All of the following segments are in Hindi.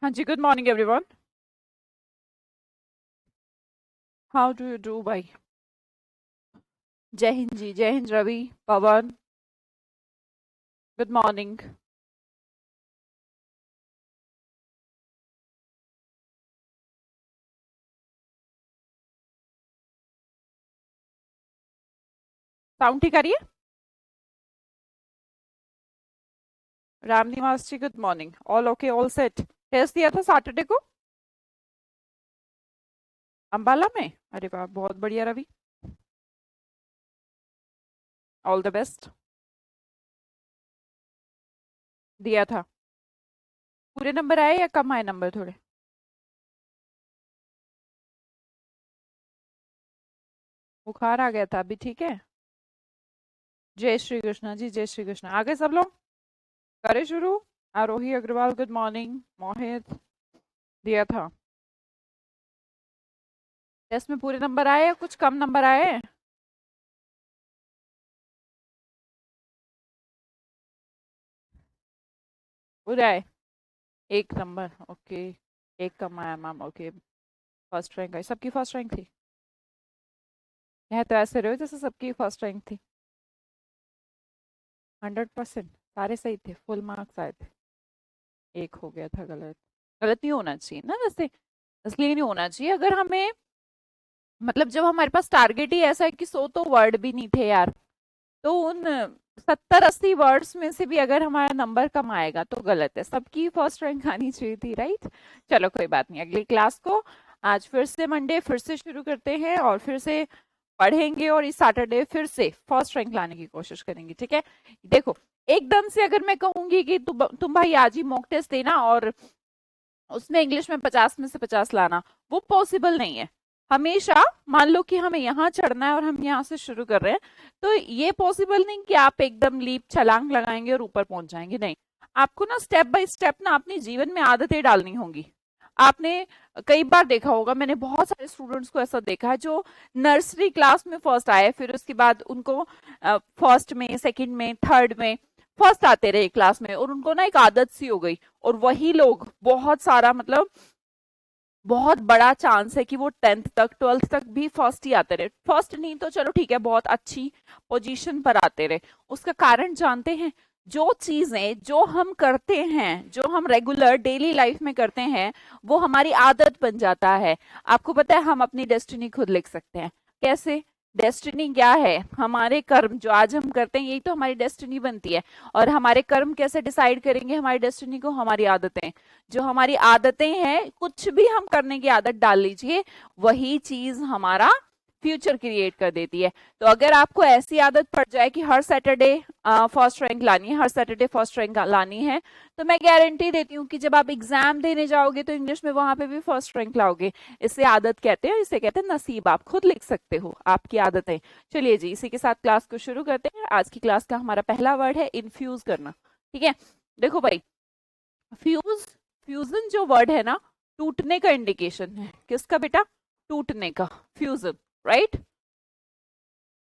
हाँ जी, good morning everyone. How do you do भाई? जय हिंद जी, जय Hind Ravi, Pawan. Good morning. Sound ठीक आ रही है? Ram Niwas ji, good morning. All okay, all set. Test दिया था सैटरडे को अंबाला में। अरे वाह, बहुत बढ़िया रवि। All the best. दिया था। पूरे नंबर आए या कम आए नंबर थोड़े? बुखार आ गया था, अभी ठीक है? जय श्री कृष्णा जी, जय श्री कृष्णा। आगे सब लोग करे शुरू। आरोही अग्रवाल, गुड मॉर्निंग। मोहित। दिया था। टेस्ट में पूरे नंबर आए या कुछ कम नंबर आए? पूरे आए। एक नंबर, ओके। एक कम आया मैम, ओके। फर्स्ट रैंक आई, सबकी फर्स्ट रैंक थी। यह तो ऐसे रहे हो जैसे सबकी फर्स्ट रैंक थी। 100%। सारे सही थे, फुल मार्क्स आए थे। एक हो गया था गलत। गलत नहीं होना चाहिए ना वैसे। इसलिए नहीं होना चाहिए अगर हमें, मतलब जब हमारे पास टारगेट ही ऐसा है कि 100 तो वर्ड भी नहीं थे यार, तो उन 70-80 वर्ड्स में से भी अगर हमारा नंबर कम आएगा तो गलत है। सबकी फर्स्ट रैंक आनी चाहिए थी, राइट? चलो कोई बात नहीं, अगली क्लास को आज फिर से मंडे फिर से शुरू करते हैं और फिर से पढ़ेंगे और इस सैटरडे फिर से फर्स्ट रैंक लाने की कोशिश करेंगे, ठीक है? देखो, एकदम से अगर मैं कहूंगी कि तुम भाई आज ही मॉक टेस्ट देना और उसमें इंग्लिश में 50 में से 50 लाना, वो पॉसिबल नहीं है। हमेशा मान लो कि हमें यहाँ चढ़ना है और हम यहाँ से शुरू कर रहे हैं, तो ये पॉसिबल नहीं कि आप एकदम लीप छलांग लगाएंगे और ऊपर पहुंच जाएंगे, नहीं। आपको ना स्टेप बाय स्टेप ना अपने जीवन में आदतें डालनी होंगी। आपने कई बार देखा होगा, मैंने बहुत सारे स्टूडेंट्स को ऐसा देखा है जो नर्सरी क्लास में फर्स्ट आए, फिर उसके बाद उनको फर्स्ट में, सेकंड में, थर्ड में फर्स्ट आते रहे क्लास में, और उनको ना एक आदत सी हो गई। और वही लोग बहुत सारा, मतलब बहुत बड़ा चांस है कि वो 10th तक, 12th तक भी फर्स्ट ही आते रहे। फर्स्ट नहीं तो चलो ठीक है, बहुत अच्छी पोजीशन पर आते रहे। उसका कारण जानते हैं? जो चीजें जो हम करते हैं, जो हम रेगुलर डेली लाइफ में करते हैं, वो हमारी आदत बन जाता है। आपको पता है, हम अपनी डेस्टिनी खुद लिख सकते हैं। कैसे? डेस्टिनी क्या है? हमारे कर्म जो आज हम करते हैं, यही तो हमारी डेस्टिनी बनती है। और हमारे कर्म कैसे डिसाइड करेंगे हमारी डेस्टिनी को? हमारी आदतें। जो हमारी आदतें हैं, कुछ भी हम करने की आदत डाल लीजिए, वही चीज हमारा फ्यूचर क्रिएट कर देती है। तो अगर आपको ऐसी आदत पड़ जाए कि हर सैटरडे फर्स्ट रैंक लानी है, हर सैटरडे फर्स्ट रैंक लानी है, तो मैं गारंटी देती हूँ कि जब आप एग्जाम देने जाओगे तो इंग्लिश में वहां पे भी फर्स्ट रैंक लाओगे। इसे आदत कहते हैं, इसे कहते हैं नसीब। आप खुद लिख सकते हो आपकी आदतें। चलिए जी, इसी के साथ क्लास को शुरू करते हैं। आज की क्लास का हमारा पहला वर्ड है इन्फ्यूज करना, ठीक है? देखो भाई, फ्यूज, फ्यूजन जो वर्ड है ना, टूटने का इंडिकेशन है। किसका बेटा? टूटने का। Fusion, right?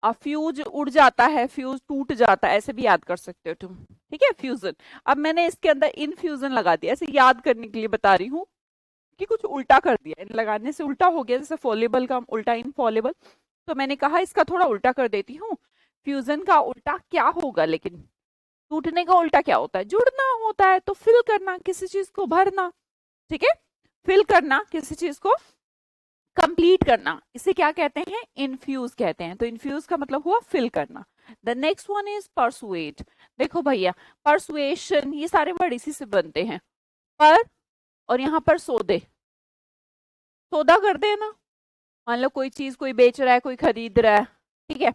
अब फ्यूज उड़ जाता है, फ्यूज टूट जाता है, ऐसे भी याद कर सकते हो तुम, ठीक है? फ्यूजन। अब मैंने इसके अंदर इनफ्यूजन लगा दिया, ऐसे याद करने के लिए बता रही हूँ कि कुछ उल्टा कर दिया, इन लगाने से उल्टा हो गया, जैसे फॉलेबल का उल्टा इनफॉलेबल। तो मैंने कहा इसका थोड़ा उल्टा कर देती हूँ। फ्यूजन का उल्टा क्या होगा? लेकिन टूटने का उल्टा क्या होता है? जुड़ना होता है। तो फिल करना, किसी चीज को भरना, ठीक है? फिल करना, किसी चीज को कंप्लीट करना, इसे क्या कहते हैं? इन्फ्यूज कहते हैं। तो इन्फ्यूज का मतलब हुआ फिल करना। The next one is persuade. देखो भैया, परसुएशन, ये सारे वर्ड इसी से बनते हैं। पर और यहाँ पर सौदे, सौदा करते हैं ना। मान लो कोई चीज कोई बेच रहा है, कोई खरीद रहा है, ठीक है?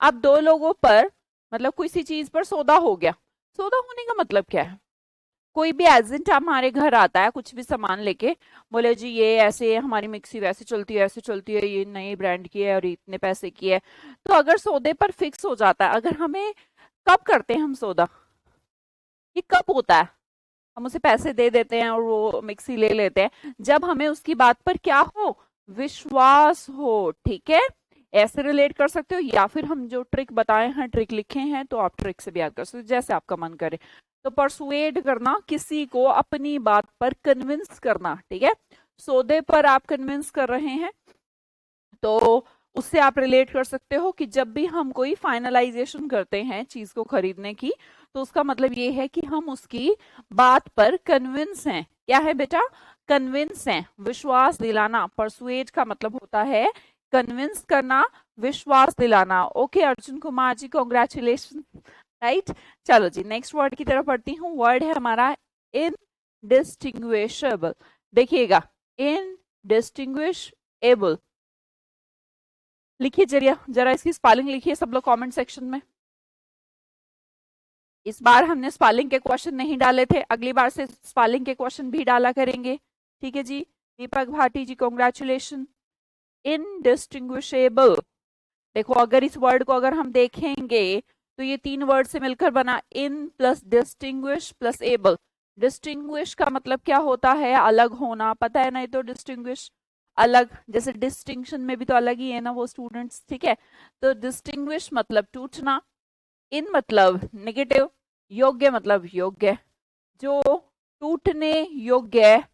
अब दो लोगों पर, मतलब किसी चीज पर सौदा हो गया। सौदा होने का मतलब क्या है? कोई भी एजेंट हमारे घर आता है कुछ भी सामान लेके, बोले जी ये ऐसे है, हमारी मिक्सी वैसे चलती है, ऐसे चलती है, ये नई ब्रांड की है और इतने पैसे की है। तो अगर सौदे पर फिक्स हो जाता है, अगर हमें, कब करते हैं हम सौदा? ये कब होता है? हम उसे पैसे दे देते हैं और वो मिक्सी ले लेते हैं जब हमें उसकी बात पर क्या हो? विश्वास हो, ठीक है? ऐसे रिलेट कर सकते हो, या फिर हम जो ट्रिक बताए हैं, ट्रिक लिखे हैं, तो आप ट्रिक से भी याद कर सकते हो, जैसे आपका मन करे। तो परसुएड करना, किसी को अपनी बात पर कन्विंस करना, ठीक है। सौदे पर आप कन्विंस कर रहे हैं, तो उससे आप रिलेट कर सकते हो कि जब भी हम कोई फाइनलाइजेशन करते हैं चीज को खरीदने की, तो उसका मतलब ये है कि हम उसकी बात पर कन्विंस हैं। क्या है बेटा? कन्विंस हैं, विश्वास दिलाना। परसुएड का मतलब होता है कन्विंस करना, विश्वास दिलाना। Okay Arjun Kumar ji, congratulation, right. चलो जी नेक्स्ट वर्ड की तरफ पढ़ती हूँ। वर्ड है हमारा इनडिस्टिंग्विशेबल। देखिएगा, इनडिस्टिंग्विशेबल लिखिए, जरा जरा इसकी स्पेलिंग लिखिए सब लोग कमेंट सेक्शन में। इस बार हमने स्पेलिंग के क्वेश्चन नहीं डाले थे, अगली बार से स्पेलिंग के क्वेश्चन भी डाला करेंगे, ठीक है जी। दीपक भाटी जी कॉन्ग्रेचुलेशन। इनडिस्टिंग्विशेबल, देखो अगर इस वर्ड को अगर हम देखेंगे तो ये तीन वर्ड से मिलकर बना, in plus distinguish plus able. Distinguish का मतलब क्या होता है? अलग होना, पता है नहीं तो डिस्टिंग्विश अलग, जैसे डिस्टिंक्शन में भी तो अलग ही है ना वो स्टूडेंट्स, ठीक है। तो डिस्टिंग्विश मतलब टूटना, इन मतलब नेगेटिव, योग्य मतलब योग्य, जो टूटने योग्य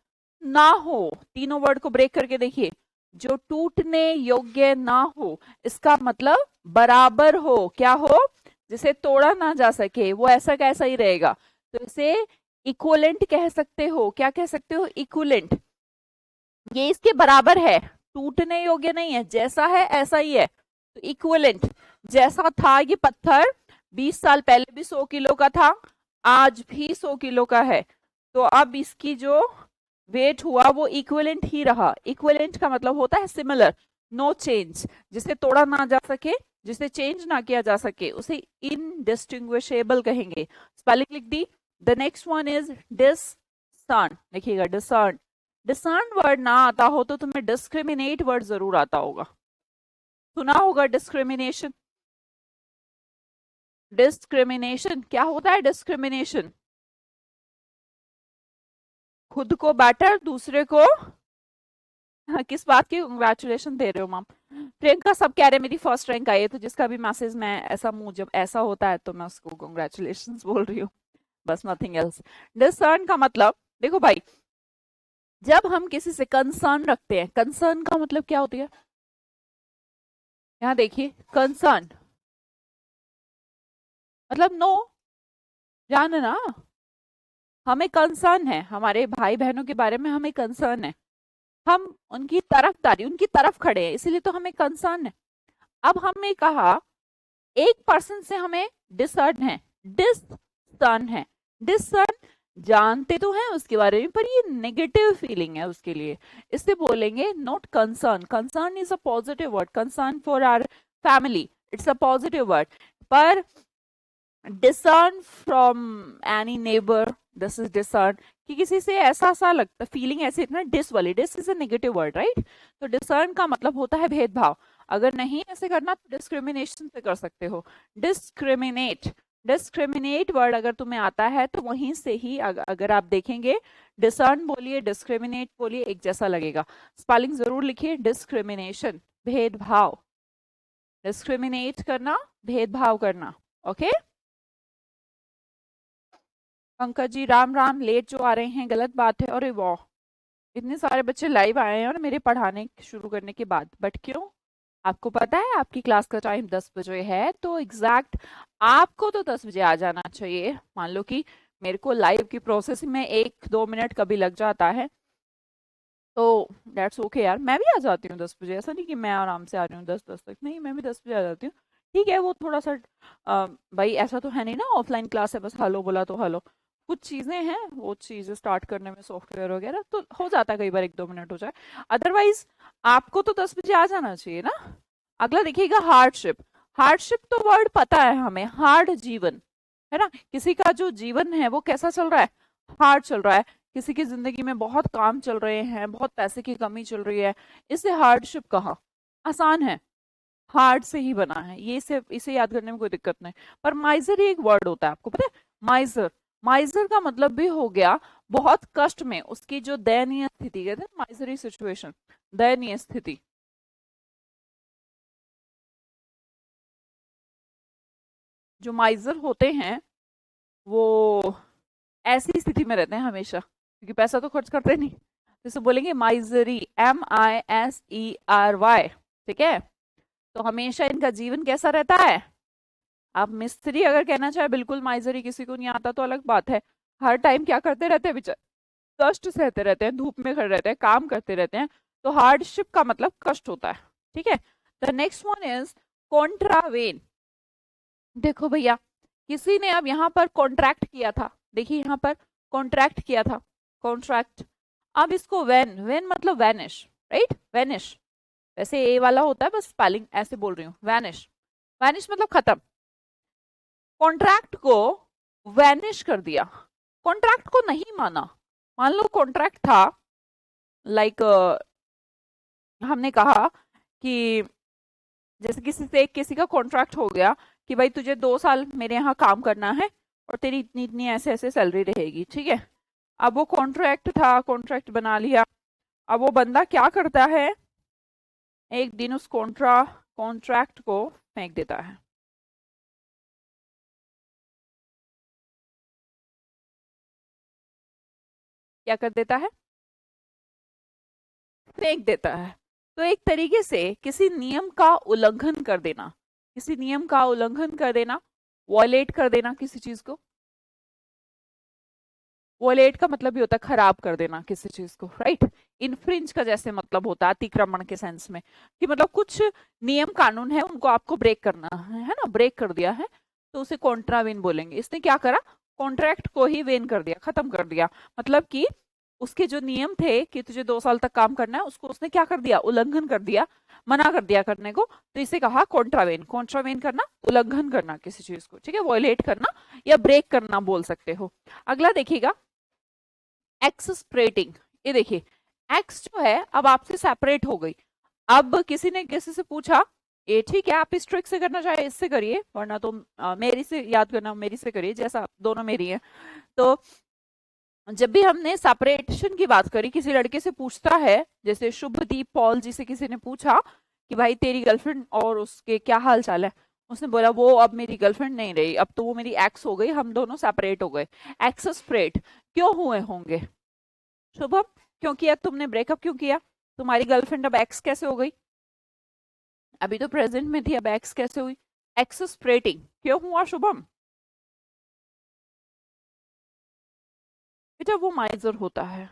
ना हो। तीनों वर्ड को ब्रेक करके देखिए, जो टूटने योग्य ना हो, इसका मतलब बराबर हो, क्या हो? जिसे तोड़ा ना जा सके, वो ऐसा कैसा ही रहेगा, तो इसे इक्वलेंट कह सकते हो। क्या कह सकते हो? इक्वलेंट। ये इसके बराबर है, टूटने योग्य नहीं है, जैसा है ऐसा ही है, तो इक्वलेंट। जैसा था ये पत्थर 20 साल पहले भी 100 किलो का था, आज भी 100 किलो का है, तो अब इसकी जो वेट हुआ वो इक्विवेलेंट ही रहा। इक्विवेलेंट का मतलब होता है सिमिलर, नो चेंज, जिसे तोड़ा ना जा सके, जिसे चेंज ना किया जा सके, उसे इनडिस्टिंग्विशेबल कहेंगे। स्पेलिंग लिख दी। The next one is discern, देखिएगा डिसर्न। डिसर्न वर्ड ना आता हो तो तुम्हें डिस्क्रिमिनेट वर्ड जरूर आता होगा, सुना होगा डिस्क्रिमिनेशन। डिस्क्रिमिनेशन क्या होता है? डिस्क्रिमिनेशन, खुद को बेटर, दूसरे को, हाँ, किस बात की कंग्रेचुलेशन दे रहे हो मैम? प्रियंका सब कह रहे हैं मेरी फर्स्ट रैंक आई है, तो जिसका भी मैसेज मैं ऐसा मुंह जब ऐसा होता है तो मैं उसको कंग्रेचुलेशन बोल रही हूँ, बस नथिंग एल्स। डिसर्न का मतलब, देखो भाई, जब हम किसी से कंसर्न रखते हैं, कंसर्न का मतलब क्या होती है? यहाँ देखिए, कंसर्न मतलब नो, जानना, हमें कंसर्न है, हमारे भाई बहनों के बारे में हमें कंसर्न है, हम उनकी तरफदारी, उनकी तरफ खड़े हैं, इसलिए तो हमें कंसर्न है। अब हमने कहा एक पर्सन से हमें डिसर्न है, डिसर्न है। डिसर्न जानते तो हैं उसके बारे में, पर ये नेगेटिव फीलिंग है उसके लिए, इससे बोलेंगे not concern. Concern is a positive word, concern for our family, it's a positive word. पर discern from any neighbour, this is discern, कि किसी से ऐसा सा लगता, फीलिंग ऐसे इतना, डिस वाली, dish is a negative word, right. तो डिसर्न का मतलब होता है भेदभाव। अगर नहीं ऐसे करना तो डिस्क्रिमिनेशन से कर सकते हो। डिस्क्रिमिनेट, डिस्क्रिमिनेट वर्ड अगर तुम्हें आता है तो वहीं से ही अगर आप देखेंगे, डिसर्न बोलिए, डिस्क्रिमिनेट बोलिए, एक जैसा लगेगा। स्पेलिंग जरूर लिखिए, डिस्क्रिमिनेशन भेदभाव, डिस्क्रिमिनेट करना, भेदभाव करना, ओके। पंकज जी राम राम, लेट जो आ रहे हैं गलत बात है। अरे वाह, इतने सारे बच्चे लाइव आए हैं और मेरे पढ़ाने शुरू करने के बाद, बट क्यों? आपको पता है आपकी क्लास का टाइम 10 बजे है, तो एग्जैक्ट आपको तो 10 बजे आ जाना चाहिए। मान लो कि मेरे को लाइव की प्रोसेसिंग में 1-2 मिनट कभी लग जाता है, तो दैट्स ओके यार, मैं भी आ जाती हूँ 10 बजे, ऐसा नहीं कि मैं आराम से आ रही हूँ 10-10 तक, नहीं, मैं भी 10 बजे आ जाती हूँ। ठीक है, वो थोड़ा सा भाई ऐसा तो है नहीं ना ऑफलाइन क्लास है बस हेलो बोला तो हेलो, कुछ चीजें हैं, वो चीजें स्टार्ट करने में सॉफ्टवेयर वगैरह तो हो जाता है, कई बार 1-2 मिनट हो जाए, अदरवाइज आपको तो 10 बजे आ जाना चाहिए ना। अगला देखिएगा, हार्डशिप। हार्डशिप तो वर्ड पता है हमें, हार्ड जीवन, है ना, किसी का जो जीवन है वो कैसा चल रहा है? हार्ड चल रहा है, किसी की जिंदगी में बहुत काम चल रहे हैं, बहुत पैसे की कमी चल रही है, इसे हार्डशिप कहा। आसान है, हार्ड से ही बना है, ये इसे याद करने में कोई दिक्कत नहीं। पर माइजर ही एक वर्ड होता है, आपको पता है? माइजर, माइजर का मतलब भी हो गया बहुत कष्ट में, उसकी जो दयनीय स्थिति, कहते हैं माइजरी सिचुएशन, दयनीय स्थिति। जो माइजर होते हैं वो ऐसी स्थिति में रहते हैं हमेशा, क्योंकि पैसा तो खर्च करते नहीं। तो इसे बोलेंगे माइजरी, MISERY। ठीक है, तो हमेशा इनका जीवन कैसा रहता है। आप मिस्त्री अगर कहना चाहे बिल्कुल माइजरी, किसी को नहीं आता तो अलग बात है। हर टाइम क्या करते रहते हैं बेचारे, कष्ट सहते रहते हैं, धूप में खड़े रहते हैं, काम करते रहते हैं। तो हार्डशिप का मतलब कष्ट होता है। ठीक है, द नेक्स्ट वन इज कॉन्ट्रावेन। देखो भैया, किसी ने अब यहाँ पर कॉन्ट्रैक्ट किया था, देखिए यहाँ पर कॉन्ट्रैक्ट किया था, कॉन्ट्रैक्ट। अब इसको वैन, वैन मतलब वैनिश, राइट, वैनिश। वैसे ए वाला होता है, बस स्पेलिंग ऐसे बोल रही हूँ, वैनिश। वैनिश मतलब खत्म। कॉन्ट्रैक्ट को वैनिश कर दिया, कॉन्ट्रैक्ट को नहीं माना। मान लो कॉन्ट्रैक्ट था, लाइक हमने कहा कि जैसे किसी से किसी का कॉन्ट्रैक्ट हो गया कि भाई तुझे 2 साल मेरे यहाँ काम करना है और तेरी इतनी इतनी ऐसे ऐसे सैलरी रहेगी। ठीक है, अब वो कॉन्ट्रैक्ट था, कॉन्ट्रैक्ट बना लिया। अब वो बंदा क्या करता है, एक दिन उस कॉन्ट्रैक्ट को फेंक देता है। क्या कर देता है, फेंक देता है। तो एक तरीके से किसी नियम का उल्लंघन कर देना, किसी नियम का उल्लंघन कर देना, वॉयलेट कर देना किसी चीज को। वॉयलेट का मतलब भी होता है खराब कर देना किसी चीज को, राइट। इन्फ्रिंज का जैसे मतलब होता है अतिक्रमण के सेंस में, कि मतलब कुछ नियम कानून है उनको आपको ब्रेक करना है ना, ब्रेक कर दिया है, तो उसे कॉन्ट्रावेन बोलेंगे। इसने क्या करा, कॉन्ट्रैक्ट को ही वेन कर दिया, खत्म कर दिया। मतलब कि उसके जो नियम थे कि तुझे 2 साल तक काम करना है, उसको उसने क्या कर दिया, उल्लंघन कर दिया, मना कर दिया करने को। तो इसे कहा कॉन्ट्रावेन। कॉन्ट्रावेन करना, उल्लंघन करना किसी चीज को, ठीक है, वॉयलेट करना या ब्रेक करना बोल सकते हो। अगला देखिएगा, एक्सस्प्रेटिंग। ये देखिए, एक्स जो है अब आपसे सेपरेट हो गई। अब किसी ने किसी से पूछा, ये ठीक है आप इस ट्रिक से करना चाहे इससे करिए, वरना तो मेरी से याद करना, मेरी से करिए, जैसा दोनों मेरी है। तो जब भी हमने सेपरेशन की बात करी, किसी लड़के से पूछता है, जैसे शुभदीप पॉल जी से किसी ने पूछा कि भाई तेरी गर्लफ्रेंड और उसके क्या हाल चाल है, उसने बोला वो अब मेरी गर्लफ्रेंड नहीं रही, अब तो वो मेरी एक्स हो गई, हम दोनों सेपरेट हो गए। एक्सस्प्रेट क्यों हुए होंगे शुभम, क्यों किया तुमने, ब्रेकअप क्यों किया, तुम्हारी गर्लफ्रेंड अब एक्स कैसे हो गई, अभी तो प्रेजेंट में थी अब एक्स कैसे हुई। एक्सस्प्रेटिंग क्यों हुआ शुभम, बेटा वो माइजर होता है,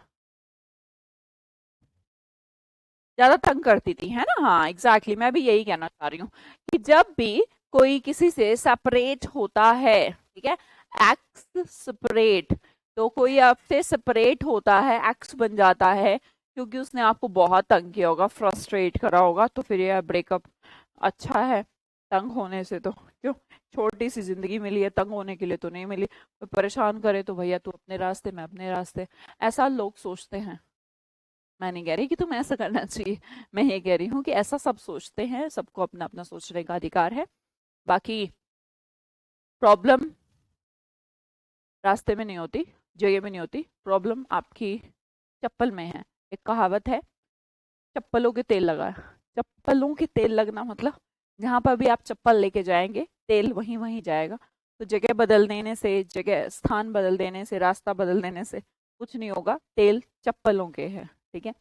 ज्यादा तंग करती थी, है ना। हाँ एग्जैक्टली, मैं भी यही कहना चाह रही हूँ कि जब भी कोई किसी से सेपरेट होता है, ठीक है, एक्स सेपरेट, तो कोई आपसे सेपरेट होता है, एक्स बन जाता है, क्योंकि उसने आपको बहुत तंग किया होगा, फ्रस्ट्रेट करा होगा, तो फिर यह ब्रेकअप अच्छा है तंग होने से। तो क्यों, छोटी सी जिंदगी मिली है, तंग होने के लिए तो नहीं मिली। कोई परेशान करे तो भैया तू अपने रास्ते, मैं अपने रास्ते, ऐसा लोग सोचते हैं। मैं नहीं कह रही कि तुम ऐसा करना चाहिए, मैं ये कह रही हूँ कि ऐसा सब सोचते हैं, सबको अपना अपना सोचने का अधिकार है। बाकी प्रॉब्लम रास्ते में नहीं होती, जगह में नहीं होती, प्रॉब्लम आपकी चप्पल में है। एक कहावत है, चप्पलों के तेल लगा, चप्पलों के तेल लगना मतलब जहां पर भी आप चप्पल लेके जाएंगे तेल वहीं वहीं जाएगा। तो जगह बदल देने से, जगह स्थान बदल देने से, रास्ता बदल देने से कुछ नहीं होगा, तेल चप्पलों के है। ठीक है,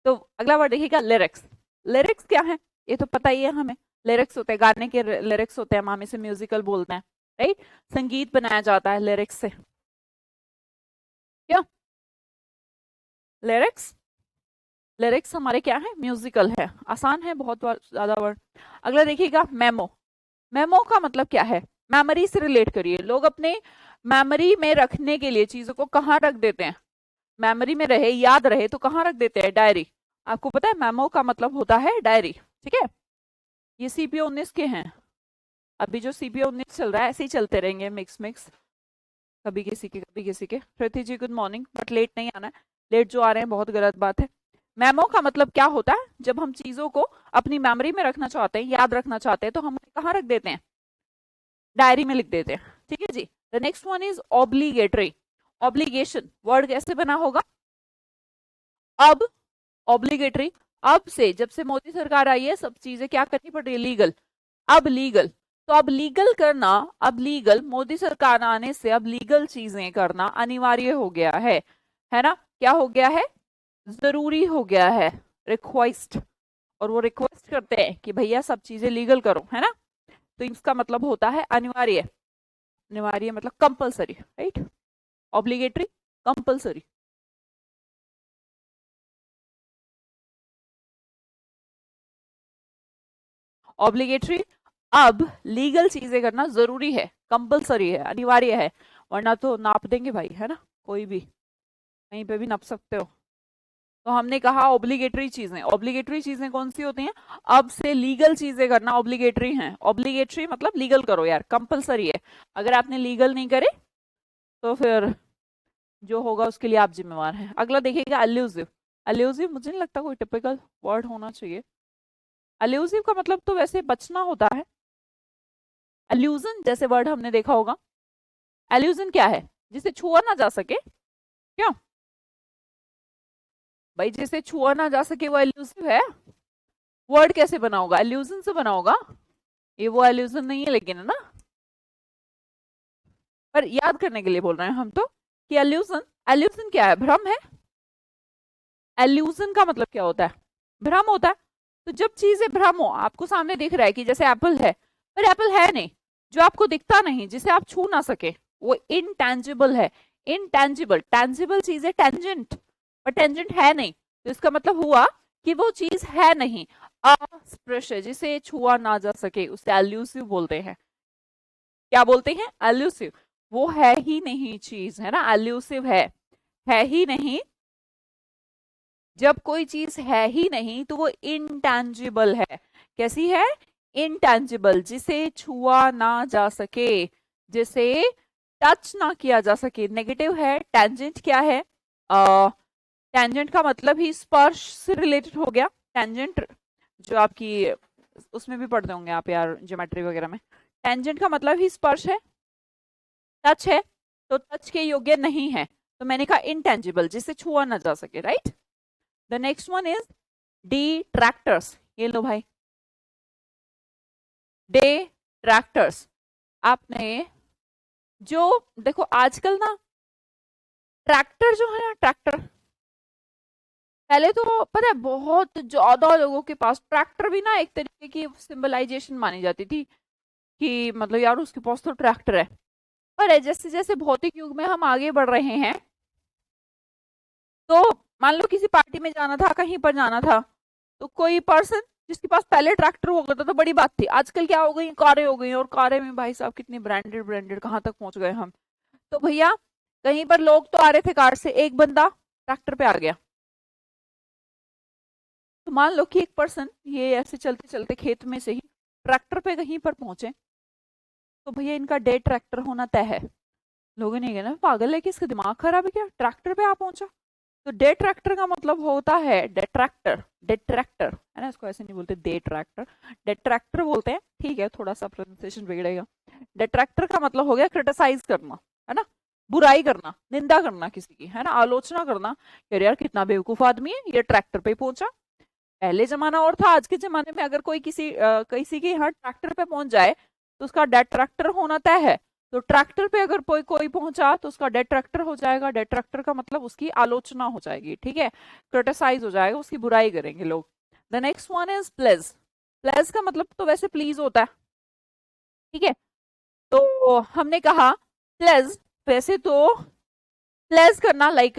तो अगला वर्ड देखिएगा, लिरिक्स। लिरिक्स क्या है, ये तो पता ही है हमें, लिरिक्स होते हैं गाने के, लिरिक्स होते हैं, हम इसे म्यूजिकल बोलते हैं, राइट। संगीत बनाया जाता है लिरिक्स से, क्या लिरिक्स, लिरिक्स हमारे क्या है, म्यूजिकल है, आसान है बहुत ज्यादा वर्ड। अगला देखिएगा, मेमो। मेमो का मतलब क्या है, मेमोरी से रिलेट करिए। लोग अपने मेमोरी में रखने के लिए चीजों को कहाँ रख देते हैं, मेमोरी में रहे, याद रहे तो कहाँ रख देते हैं, डायरी। आपको पता है मेमो का मतलब होता है डायरी, ठीक है। ये सीपीओ 19 के हैं, अभी जो सीपीओ 19 चल रहा है ऐसे ही चलते रहेंगे, मिक्स मिक्स, कभी किसी के कभी किसी के। प्रति जी गुड मॉर्निंग, बट लेट नहीं आना है, लेट जो आ रहे हैं बहुत गलत बात है। मेमो का मतलब क्या होता है, जब हम चीजों को अपनी मेमोरी में रखना चाहते हैं, याद रखना चाहते हैं, तो हम उन्हें कहाँ रख देते हैं, डायरी में लिख देते हैं। ठीक है जी, the next one is obligatory. Obligation word कैसे बना होगा, अब, ऑब्लिगेटरी, अब से, जब से मोदी सरकार आई है सब चीजें क्या करनी पड़ रही है, लीगल, अब लीगल। तो अब लीगल करना, अब लीगल मोदी सरकार आने से अब लीगल चीजें करना अनिवार्य हो गया है ना? क्या हो गया है? जरूरी हो गया है, रिक्वेस्ट। और वो रिक्वेस्ट करते हैं कि भैया सब चीजें लीगल करो, है ना? तो इसका मतलब होता है अनिवार्य। अनिवार्य मतलब compulsory, right? Obligatory, compulsory. Obligatory, अब लीगल चीजें करना जरूरी है, कंपलसरी है, अनिवार्य है, वरना तो नाप देंगे भाई, है ना? कोई भी कहीं पे भी नाप सकते हो। तो हमने कहा ऑब्लिगेटरी चीजें, ऑब्लिगेटरी चीजें कौन सी होती हैं? अब से लीगल चीजें करना ऑब्लिगेटरी हैं। ऑब्लिगेटरी मतलब लीगल करो यार, कंपलसरी है। अगर आपने लीगल नहीं करे तो फिर जो होगा उसके लिए आप जिम्मेवार हैं। अगला देखिएगा, अल्यूजिव। अल्यूजिव मुझे नहीं लगता कोई टिपिकल वर्ड होना चाहिए। अल्यूजिव का मतलब तो वैसे बचना होता है। अल्यूजन जैसे वर्ड हमने देखा होगा। एल्यूजन क्या है? जिसे छुआ ना जा सके, क्या भाई? जिसे छुआ ना जा सके वो एल्यूसिव है? वर्ड कैसे बना होगा? एल्यूजन से बना होगा। ये वो एल्यूजन नहीं है लेकिन, है ना? पर याद करने के लिए बोल रहे हैं हम तो कि एल्यूजन, एल्यूजन क्या है? भ्रम है। एल्यूजन का मतलब क्या होता है? भ्रम होता है। तो जब चीजें भ्रम हो, आपको सामने दिख रहा है कि जैसे एप्पल है, पर एप्पल है नहीं, जो आपको दिखता नहीं, जिसे आप छू ना सके, वो इनटेंजिबल है। इनटेंजिबल, टेंजिबल चीज है टेंजेंट, पर टेंजेंट है नहीं, तो इसका मतलब हुआ कि वो चीज है नहीं, अस्पृश्य, जिसे छुआ ना जा सके, उसे एल्यूसिव बोलते हैं। क्या बोलते हैं? एल्यूसिव। वो है ही नहीं चीज, है ना? एल्यूसिव है ही नहीं। जब कोई चीज है ही नहीं तो वो इनटैंजिबल है। कैसी है? इनटैंजिबल, जिसे छुआ ना जा सके, जिसे टच ना किया जा सके। नेगेटिव है। टेंजेंट क्या है? टेंजेंट का मतलब ही स्पर्श से रिलेटेड हो गया। टेंजेंट जो आपकी उसमें भी पढ़ते होंगे आप यार, ज्योमेट्री वगैरह में। टेंजेंट का मतलब ही स्पर्श है, टच है, तो टच के योग्य नहीं है, तो मैंने कहा इनटेंजिबल, जिसे छुआ ना जा सके, right? The next one is detractors. ये लो भाई, डिट्रैक्टर्स। आपने जो देखो आजकल ना, ट्रैक्टर जो है ना, ट्रैक्टर, पहले तो पता है बहुत ज्यादा लोगों के पास ट्रैक्टर भी ना एक तरीके की सिंबलाइजेशन मानी जाती थी कि मतलब यार उसके पास तो ट्रैक्टर है। पर जैसे जैसे भौतिक युग में हम आगे बढ़ रहे हैं, तो मान लो किसी पार्टी में जाना था, कहीं पर जाना था, तो कोई पर्सन जिसके पास पहले ट्रैक्टर हुआ करता तो बड़ी बात थी। आजकल क्या हो गई, कारें हो गई, और कारें में भाई साहब कितनी ब्रांडेड ब्रांडेड कहाँ तक पहुंच गए हम। तो भैया कहीं पर लोग तो आ रहे थे कार से, एक बंदा ट्रैक्टर पे आ गया। तो मान लो कि एक पर्सन ये ऐसे चलते चलते खेत में से ही ट्रैक्टर पे कहीं पर पहुंचे, तो भैया इनका डेड ट्रैक्टर होना तय है। लोगों ने कहना पागल है कि इसका दिमाग खराब है क्या, ट्रैक्टर पे आ पहुंचा। तो डेट्रैक्टर का मतलब होता है डेट्रैक्टर। डेट्रैक्टर है ना, इसको ऐसे नहीं बोलते डेट्रैक्टर, डेट्रैक्टर बोलते हैं। ठीक है, थोड़ा सा प्रोनाउंसिएशन बिगड़ेगा। डेट्रैक्टर का मतलब हो गया क्रिटिसाइज करना, है ना? बुराई करना, निंदा करना किसी की, है ना? आलोचना करना, यार यार कितना बेवकूफ आदमी है, ये ट्रैक्टर पे पहुंचा। पहले जमाना और था, आज के जमाने में अगर कोई किसी के यहाँ ट्रैक्टर पे पहुंच जाए तो उसका डेट्रैक्टर होना तय है। तो ट्रैक्टर पे अगर कोई कोई पहुंचा तो उसका डेट्रैक्टर हो जाएगा। डेट्रैक्टर का मतलब उसकी आलोचना हो जाएगी, ठीक है? क्रिटिसाइज हो जाएगा, उसकी बुराई करेंगे लोग। The next one is pledge. Pledge का मतलब तो वैसे प्लीज होता है, ठीक है? तो हमने कहा प्लेज, वैसे तो प्लेज करना लाइक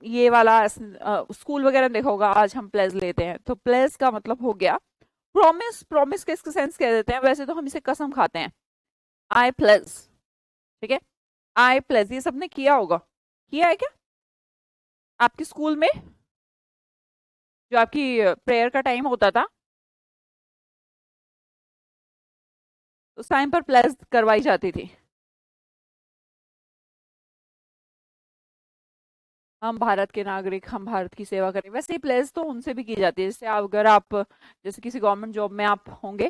ये वाला स्कूल वगैरह में देखा होगा, आज हम प्लेज लेते हैं, तो प्लेज का मतलब हो गया प्रॉमिस। प्रॉमिस का इसका सेंस कह देते हैं, वैसे तो हम इसे कसम खाते हैं, आई प्लेज, ठीक है? आई प्लेज, ये सबने किया होगा, किया है क्या आपके स्कूल में? जो आपकी प्रेयर का टाइम होता था, उस टाइम पर प्लेज करवाई जाती थी। हम भारत के नागरिक, हम भारत की सेवा करें, वैसे ही प्लेज तो उनसे भी की जाती है। जैसे अगर आप जैसे किसी गवर्नमेंट जॉब में आप होंगे,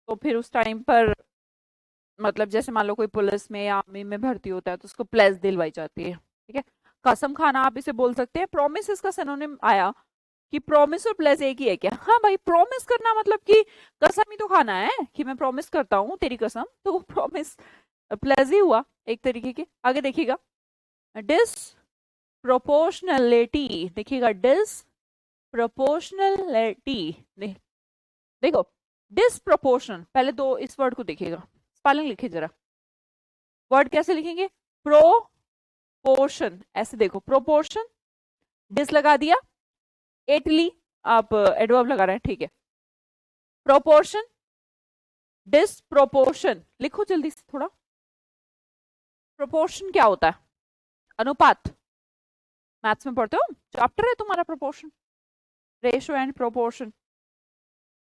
तो फिर उस टाइम पर मतलब जैसे मान लो कोई पुलिस में या आर्मी में भर्ती होता है तो उसको प्लेज दिलवाई जाती है, ठीक है? कसम खाना आप इसे बोल सकते हैं। प्रोमिस इसका सिनोनिम आया कि प्रॉमिस और प्लेज एक ही है क्या? हाँ भाई, प्रॉमिस करना मतलब कि कसम ही तो खाना है कि मैं प्रॉमिस करता हूँ तेरी कसम, तो वो प्रॉमिस प्लेज ही हुआ एक तरीके के। आगे देखिएगा, डिस प्रोपोर्शनलिटी, देखिएगा डिस प्रोपोर्शनलिटी। देखो डिसप्रोपोर्शन, पहले दो इस वर्ड को देखिएगा, स्पेलिंग लिखिए जरा। वर्ड कैसे लिखेंगे? प्रोपोर्शन, ऐसे देखो, प्रोपोर्शन, डिस लगा दिया, एटली आप एडवर्ब लगा रहे हैं, ठीक है। प्रोपोर्शन, डिसप्रोपोर्शन, लिखो जल्दी से थोड़ा। प्रोपोर्शन क्या होता है? अनुपात। मैथ्स में पढ़ते हो, चैप्टर है तुम्हारा प्रोपोर्शन, रेशो एंड प्रोपोर्शन।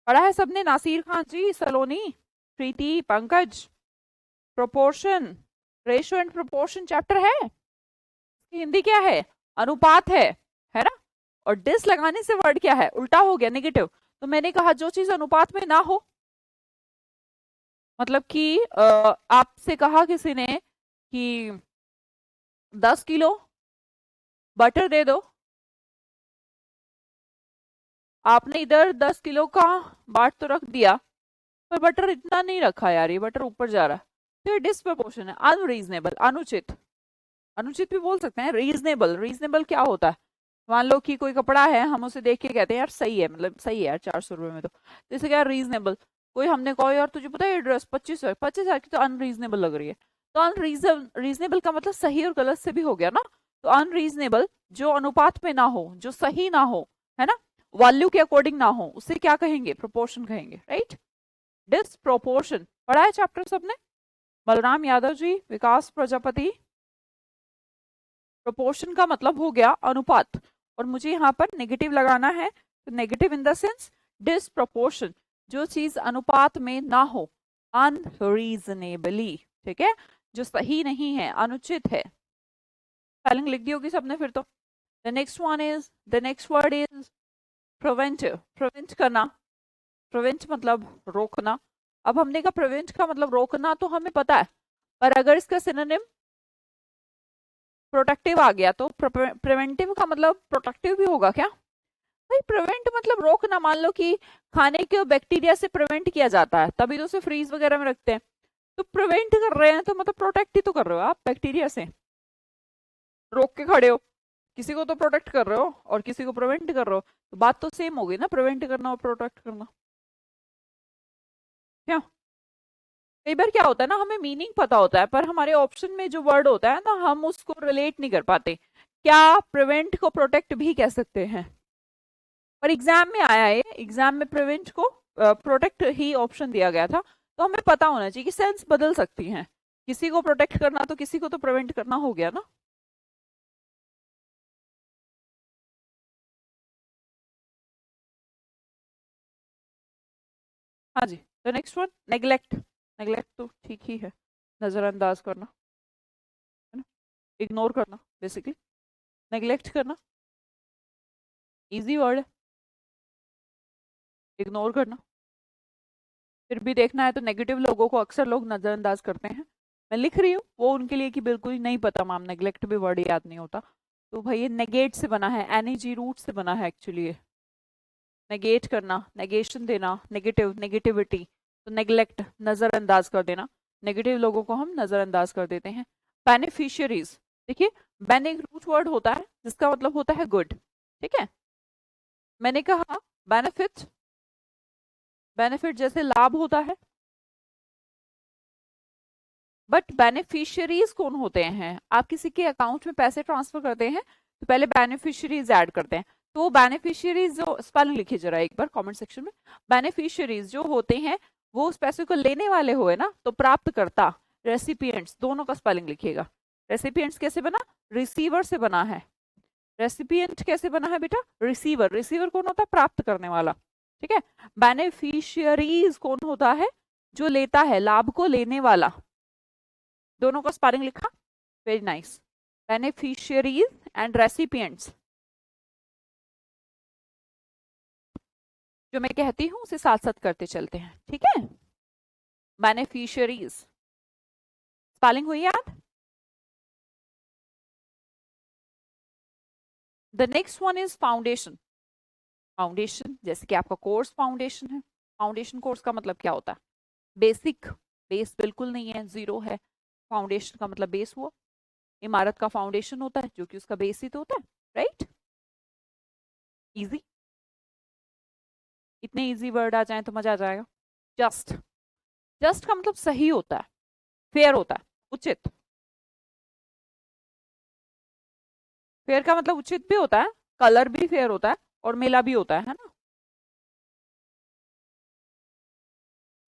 पढ़ा है सबने? Nasir Khan ji, Saloni, Preeti, Pankaj, proportion, ratio and proportion chapter है। हिंदी क्या है? अनुपात है ना? और डिस लगाने से वर्ड क्या है? उल्टा हो गया, नेगेटिव। तो मैंने कहा जो चीज अनुपात में ना हो, मतलब कि आपसे कहा किसी ने कि 10 किलो बटर दे दो, आपने इधर 10 किलो का बाट तो रख दिया, पर बटर इतना नहीं रखा यार, ये बटर ऊपर जा रहा है, तो ये डिसप्रपोर्शन है, अनरीजनेबल, अनुचित। अनुचित भी बोल सकते हैं। रीजनेबल, रीजनेबल क्या होता है? मान लो कि कोई कपड़ा है, हम उसे देख के कहते हैं यार सही है, मतलब सही है यार 400 रुपए में, तो इसे क्या रीजनेबल। कोई हमने कहा यार तुझे पता है ये ड्रेस 25,000 की तो अनरीजनेबल लग रही है, तो रीजनेबल का मतलब सही और गलत से भी हो गया ना। तो अनरीजनेबल जो अनुपात में ना हो, जो सही ना हो, है ना, वैल्यू के अकॉर्डिंग ना हो, उसे क्या कहेंगे? प्रोपोर्शन कहेंगे, राइट। डिसप्रोपोर्शन पढ़ा है चैप्टर सबने? बलराम यादव जी, विकास प्रजापति। प्रोपोर्शन का मतलब हो गया अनुपात, और मुझे यहाँ पर नेगेटिव लगाना है, तो negative in the sense disproportion, जो चीज अनुपात में ना हो, अनरीजनेबली, ठीक है, जो सही नहीं है, अनुचित है। स्पेलिंग लिख दी होगी सबने फिर तो। The next one is, the next word is preventive, prevent करना। प्रिवेंट मतलब रोकना। अब हमने कहा प्रिवेंट का मतलब रोकना तो हमें पता है, पर अगर इसका सिनोनिम प्रोटेक्टिव आ गया तो प्रिवेंटिव का मतलब प्रोटेक्टिव भी होगा क्या? भाई प्रिवेंट मतलब रोकना। मान लो कि खाने के बैक्टीरिया से प्रिवेंट किया जाता है, तभी तो उसे फ्रीज वगैरह में रखते हैं, तो प्रिवेंट कर रहे हैं तो मतलब प्रोटेक्ट ही तो कर रहे हो आप बैक्टीरिया से, रोक के खड़े हो। किसी को तो प्रोटेक्ट कर रहे हो और किसी को प्रिवेंट कर रहे हो, तो बात तो सेम होगी ना, प्रिवेंट करना और प्रोटेक्ट करना। क्या कई बार क्या होता है ना, हमें मीनिंग पता होता है, पर हमारे ऑप्शन में जो वर्ड होता है ना, हम उसको रिलेट नहीं कर पाते। क्या प्रिवेंट को प्रोटेक्ट भी कह सकते हैं? पर एग्जाम में आया है, एग्जाम में प्रिवेंट को प्रोटेक्ट ही ऑप्शन दिया गया था, तो हमें पता होना चाहिए कि सेंस बदल सकती हैं, किसी को प्रोटेक्ट करना तो किसी को तो प्रिवेंट करना हो गया ना। हाँ जी। तो नेक्स्ट वन, नेग्लेक्ट। नेग्लेक्ट तो ठीक ही है, नजरअंदाज करना, है ना, इग्नोर करना बेसिकली। नेग्लेक्ट करना इजी वर्ड है, इग्नोर करना फिर भी देखना है तो नेगेटिव लोगों को अक्सर लोग नजरअंदाज करते हैं। मैं लिख रही हूँ वो उनके लिए कि बिल्कुल ही नहीं पता मैम, नेग्लेक्ट भी वर्ड याद नहीं होता। तो भाई ये नेगेट से बना है, एनईजी रूट से बना है एक्चुअली ये। नेगेट करना, नेगेशन देना, नेगेटिव, नेगेटिविटी, तो नेग्लेक्ट नजरअंदाज कर देना। नेगेटिव लोगों को हम नजरअंदाज कर देते हैं। बेनिफिशियरीज, देखिए बेन एक रूट वर्ड होता है जिसका मतलब होता है गुड, ठीक है। मैंने कहा बेनिफिट, बेनिफिट जैसे लाभ होता है, बट बेनिफिशियरीज कौन होते हैं? आप किसी के अकाउंट में पैसे ट्रांसफर करते हैं तो पहले बेनिफिशियरीज ऐड करते हैं, तो बेनिफिशियरीज जो, स्पेलिंग लिखिए जरा एक बार कमेंट सेक्शन में। बेनिफिशियरीज जो होते हैं वो उस पैसे को लेने वाले हुए ना, तो प्राप्तकर्ता, रेसिपिएंट्स, दोनों का स्पेलिंग लिखिएगा। रेसिपिएंट्स कैसे बना? रिसीवर से बना है। रेसिपिएंट कैसे बना है बेटा? रिसीवर। रिसीवर कौन होता है? प्राप्त करने वाला, ठीक है। बेनिफिशियरीज कौन होता है? जो लेता है, लाभ को लेने वाला। दोनों का स्पेलिंग लिखा, very nice. Beneficiaries and recipients, जो मैं कहती हूं उसे साथ साथ करते चलते हैं, ठीक है। बेनिफिशियरीज, स्पेलिंग हुई याद? The next one is foundation. Foundation, जैसे कि आपका कोर्स फाउंडेशन है। फाउंडेशन कोर्स का मतलब क्या होता है? बेसिक, बेस बिल्कुल नहीं है, जीरो है। फाउंडेशन का मतलब बेस हुआ। इमारत का फाउंडेशन होता है जो कि उसका बेस ही तो होता है, राइट? इजी, इतने इजी वर्ड आ जाए तो मजा आ जाएगा। जस्ट, जस्ट का मतलब सही होता है, फेयर होता है, उचित। फेयर का मतलब उचित भी होता है, कलर भी फेयर होता है और मेला भी होता है ना।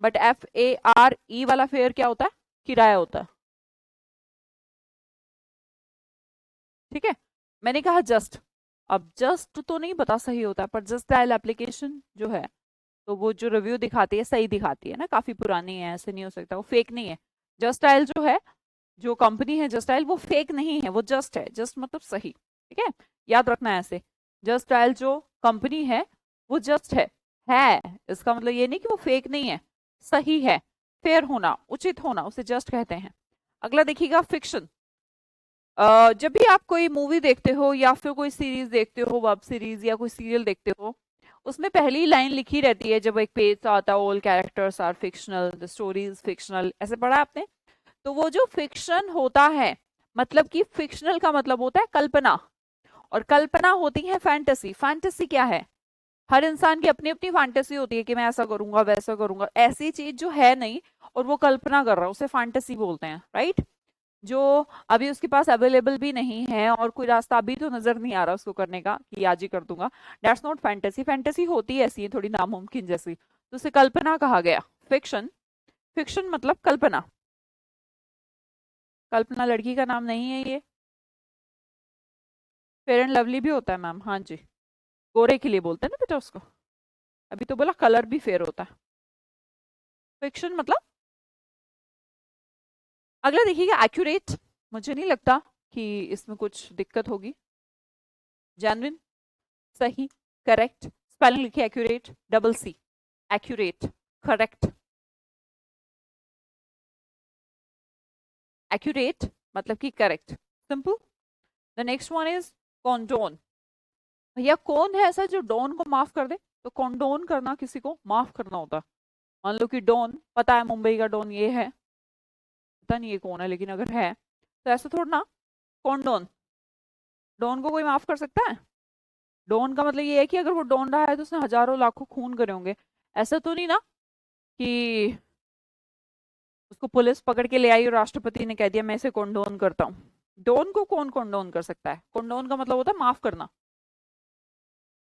बट FARE वाला फेयर क्या होता है? किराया होता है। ठीक है, मैंने कहा जस्ट। अब जस्ट तो नहीं पता सही होता है, पर जस्ट डायल एप्लीकेशन जो है, तो वो जो रिव्यू दिखाती है सही दिखाती है ना, काफी पुरानी है, ऐसे नहीं हो सकता, वो फेक नहीं है। जस्ट डायल जो है, जो कंपनी है जस्ट डायल, वो फेक नहीं है, वो जस्ट है, जस्ट मतलब सही। ठीक है, याद रखना है ऐसे। जस्ट डायल जो कंपनी है वो जस्ट है इसका मतलब ये नहीं कि वो फेक नहीं है, सही है। फेयर होना, उचित होना, उसे जस्ट कहते हैं। अगला देखिएगा, फिक्शन। जब भी आप कोई मूवी देखते हो या फिर कोई सीरीज देखते हो, वेब सीरीज या कोई सीरियल देखते हो, उसमें पहली लाइन लिखी रहती है जब एक पेज आता है, all characters are fictional, the story is fictional, ऐसे पढ़ा है आपने? तो वो जो फिक्शन होता है, मतलब कि फिक्शनल का मतलब होता है कल्पना, और कल्पना होती है फैंटेसी। फैंटेसी क्या है? हर इंसान की अपनी अपनी फैंटेसी होती है कि मैं ऐसा करूंगा वैसा करूंगा, ऐसी चीज जो है नहीं और वो कल्पना कर रहा है, उसे फैंटेसी बोलते हैं, राइट? जो अभी उसके पास अवेलेबल भी नहीं है और कोई रास्ता अभी तो नजर नहीं आ रहा उसको करने का कि आज ही कर दूंगा, दैट्स नॉट फैंटेसी। फैंटेसी होती ऐसी है, थोड़ी नामुमकिन जैसी, तो उसे कल्पना कहा गया। फिक्शन, फिक्शन मतलब कल्पना। कल्पना लड़की का नाम नहीं है ये। फेयर एंड लवली भी होता है मैम, हाँ जी, गोरे के लिए बोलते हैं ना बेटा उसको। अभी तो बोला कलर भी फेयर होता है। फिक्शन मतलब। अगला देखिएगा, एक्यूरेट। मुझे नहीं लगता कि इसमें कुछ दिक्कत होगी। जेन्युइन, सही, करेक्ट। स्पेलिंग लिखिए accurate, double C, accurate, correct. Accurate मतलब कि correct, simple. The next one is condone. भैया कौन है ऐसा जो डॉन को माफ कर दे? तो कॉन्डोन करना, किसी को माफ करना होता है। मान लो कि डॉन, पता है मुंबई का डॉन ये है, पता नहीं ये कौन है, लेकिन अगर है तो ऐसा थोड़ा ना। कॉन्डोन, डॉन को कोई माफ कर सकता है? डॉन का मतलब ये है कि अगर वो डॉन रहा है तो उसने हजारों लाखों खून करे होंगे। ऐसा तो नहीं ना कि उसको पुलिस पकड़ के ले आई और राष्ट्रपति ने कह दिया मैं इसे कंडोन करता हूँ। डॉन को कौन कंडोन कर सकता है? कंडोन का मतलब होता है माफ करना।